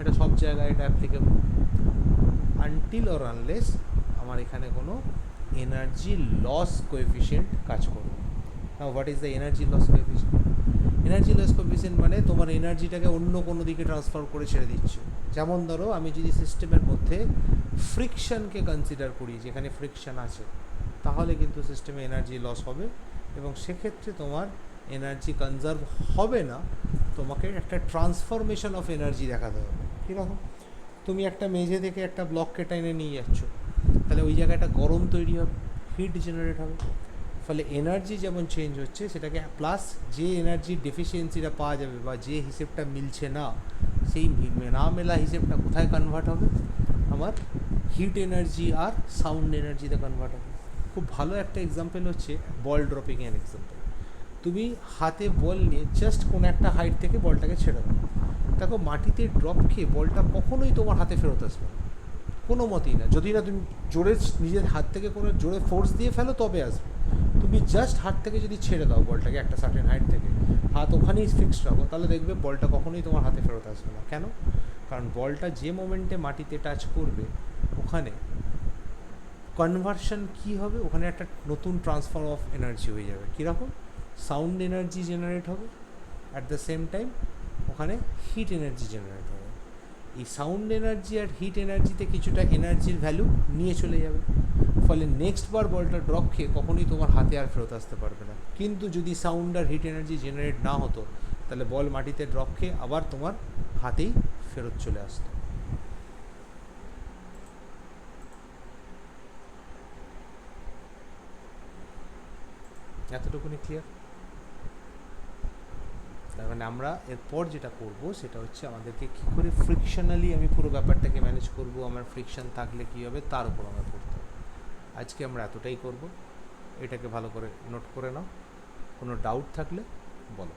[SPEAKER 1] এটা সব জায়গায় এটা অ্যাপ্লিকেবল আনটিল অর আনলেস আমার এখানে কোনো এনার্জি লস কোএফিশিয়েন্ট কাজ করবে। Now what is the energy loss coefficient? Energy loss coefficient মানে তোমার এনার্জিটাকে অন্য কোনো দিকে ট্রান্সফার করে ছেড়ে দিচ্ছে। যেমন ধরো আমি যদি সিস্টেমের মধ্যে ফ্রিকশনকে কনসিডার করি, যেখানে ফ্রিকশন আছে, তাহলে কিন্তু সিস্টেমে এনার্জি লস হবে এবং সেক্ষেত্রে তোমার এনার্জি কনজার্ভ হবে না, তোমাকে একটা ট্রান্সফরমেশন অফ এনার্জি দেখাতে হবে। কীরকম? তুমি একটা মেঝে থেকে একটা ব্লককে টেনে নিয়ে যাচ্ছ, তাহলে ওই জায়গায় একটা গরম তৈরি হবে, হিট জেনারেট হবে, ফলে এনার্জি যেমন চেঞ্জ হচ্ছে সেটাকে প্লাস যে এনার্জির ডেফিসিয়েন্সিটা পাওয়া যাবে বা যে হিসেবটা মিলছে না সেই না মেলা হিসেবটা কোথায় কনভার্ট হবে? আমার হিট এনার্জি আর সাউন্ড এনার্জিতে কনভার্ট হবে। খুব ভালো একটা এক্সাম্পল হচ্ছে বল ড্রপিংয়ের এক্সাম্পল। তুমি হাতে বল নিয়ে জাস্ট কোনো একটা হাইট থেকে বলটাকে ছেড়ে দাও, দেখো মাটিতে ড্রপ খেয়ে বলটা কখনোই তোমার হাতে ফেরত আসবে না, কোনো মতেই না। যদি না তুমি জোরে নিজের হাত থেকে কোনো জোরে ফোর্স দিয়ে ফেলো তবে আসবে। তুমি জাস্ট হাত থেকে যদি ছেড়ে দাও বলটাকে একটা সার্টেন হাইট থেকে, হাত ওখানেই ফিক্সড রাখো, তাহলে দেখবে বলটা কখনোই তোমার হাতে ফেরত আসবে না। কেন? কারণ বলটা যে মোমেন্টে মাটিতে টাচ করবে ওখানে কনভার্সন কী হবে, ওখানে একটা নতুন ট্রান্সফার অফ এনার্জি হয়ে যাবে। কীরকম? সাউন্ড এনার্জি জেনারেট হবে, অ্যাট দ্য সেম টাইম ওখানে হিট এনার্জি জেনারেট হবে। এই সাউন্ড এনার্জি আর হিট এনার্জিতে কিছুটা এনার্জির ভ্যালু নিয়ে চলে যাবে, ফলে নেক্সট বার বলটা ড্রপ খেয়ে কখনোই তোমার হাতে আর ফেরত আসতে পারবে না। কিন্তু যদি সাউন্ড আর হিট এনার্জি জেনারেট না হতো, তাহলে বল মাটিতে ড্রপ খেয়ে আবার তোমার হাতেই ফেরত চলে আসতো। এতটুকুনি ক্লিয়ার? তার মানে আমরা এরপর যেটা করব সেটা হচ্ছে আমাদেরকে কী করে ফ্রিকশনালি আমি পুরো ব্যাপারটাকে ম্যানেজ করব, আমার ফ্রিকশন থাকলে কী হবে তার উপর আমরা পড়তে হবে। আজকে আমরা এতটাই করব, এটাকে ভালো করে নোট করে নাও। কোনো ডাউট থাকলে বলো।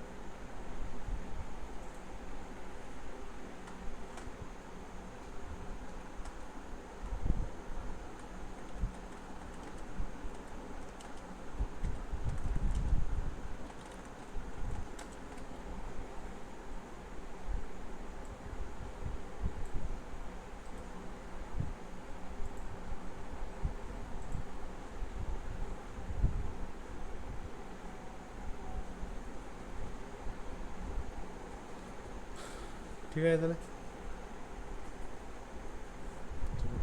[SPEAKER 1] ঠিক আছে, তাহলে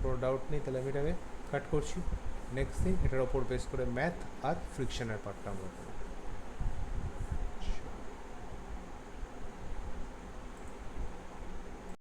[SPEAKER 1] কোনো ডাউট নেই, তাহলে আমি এটাকে কাট করছি। নেক্সট দিন এটার ওপর বেস করে ম্যাথ আর ফ্রিকশনের পার্টটা আমরা করব।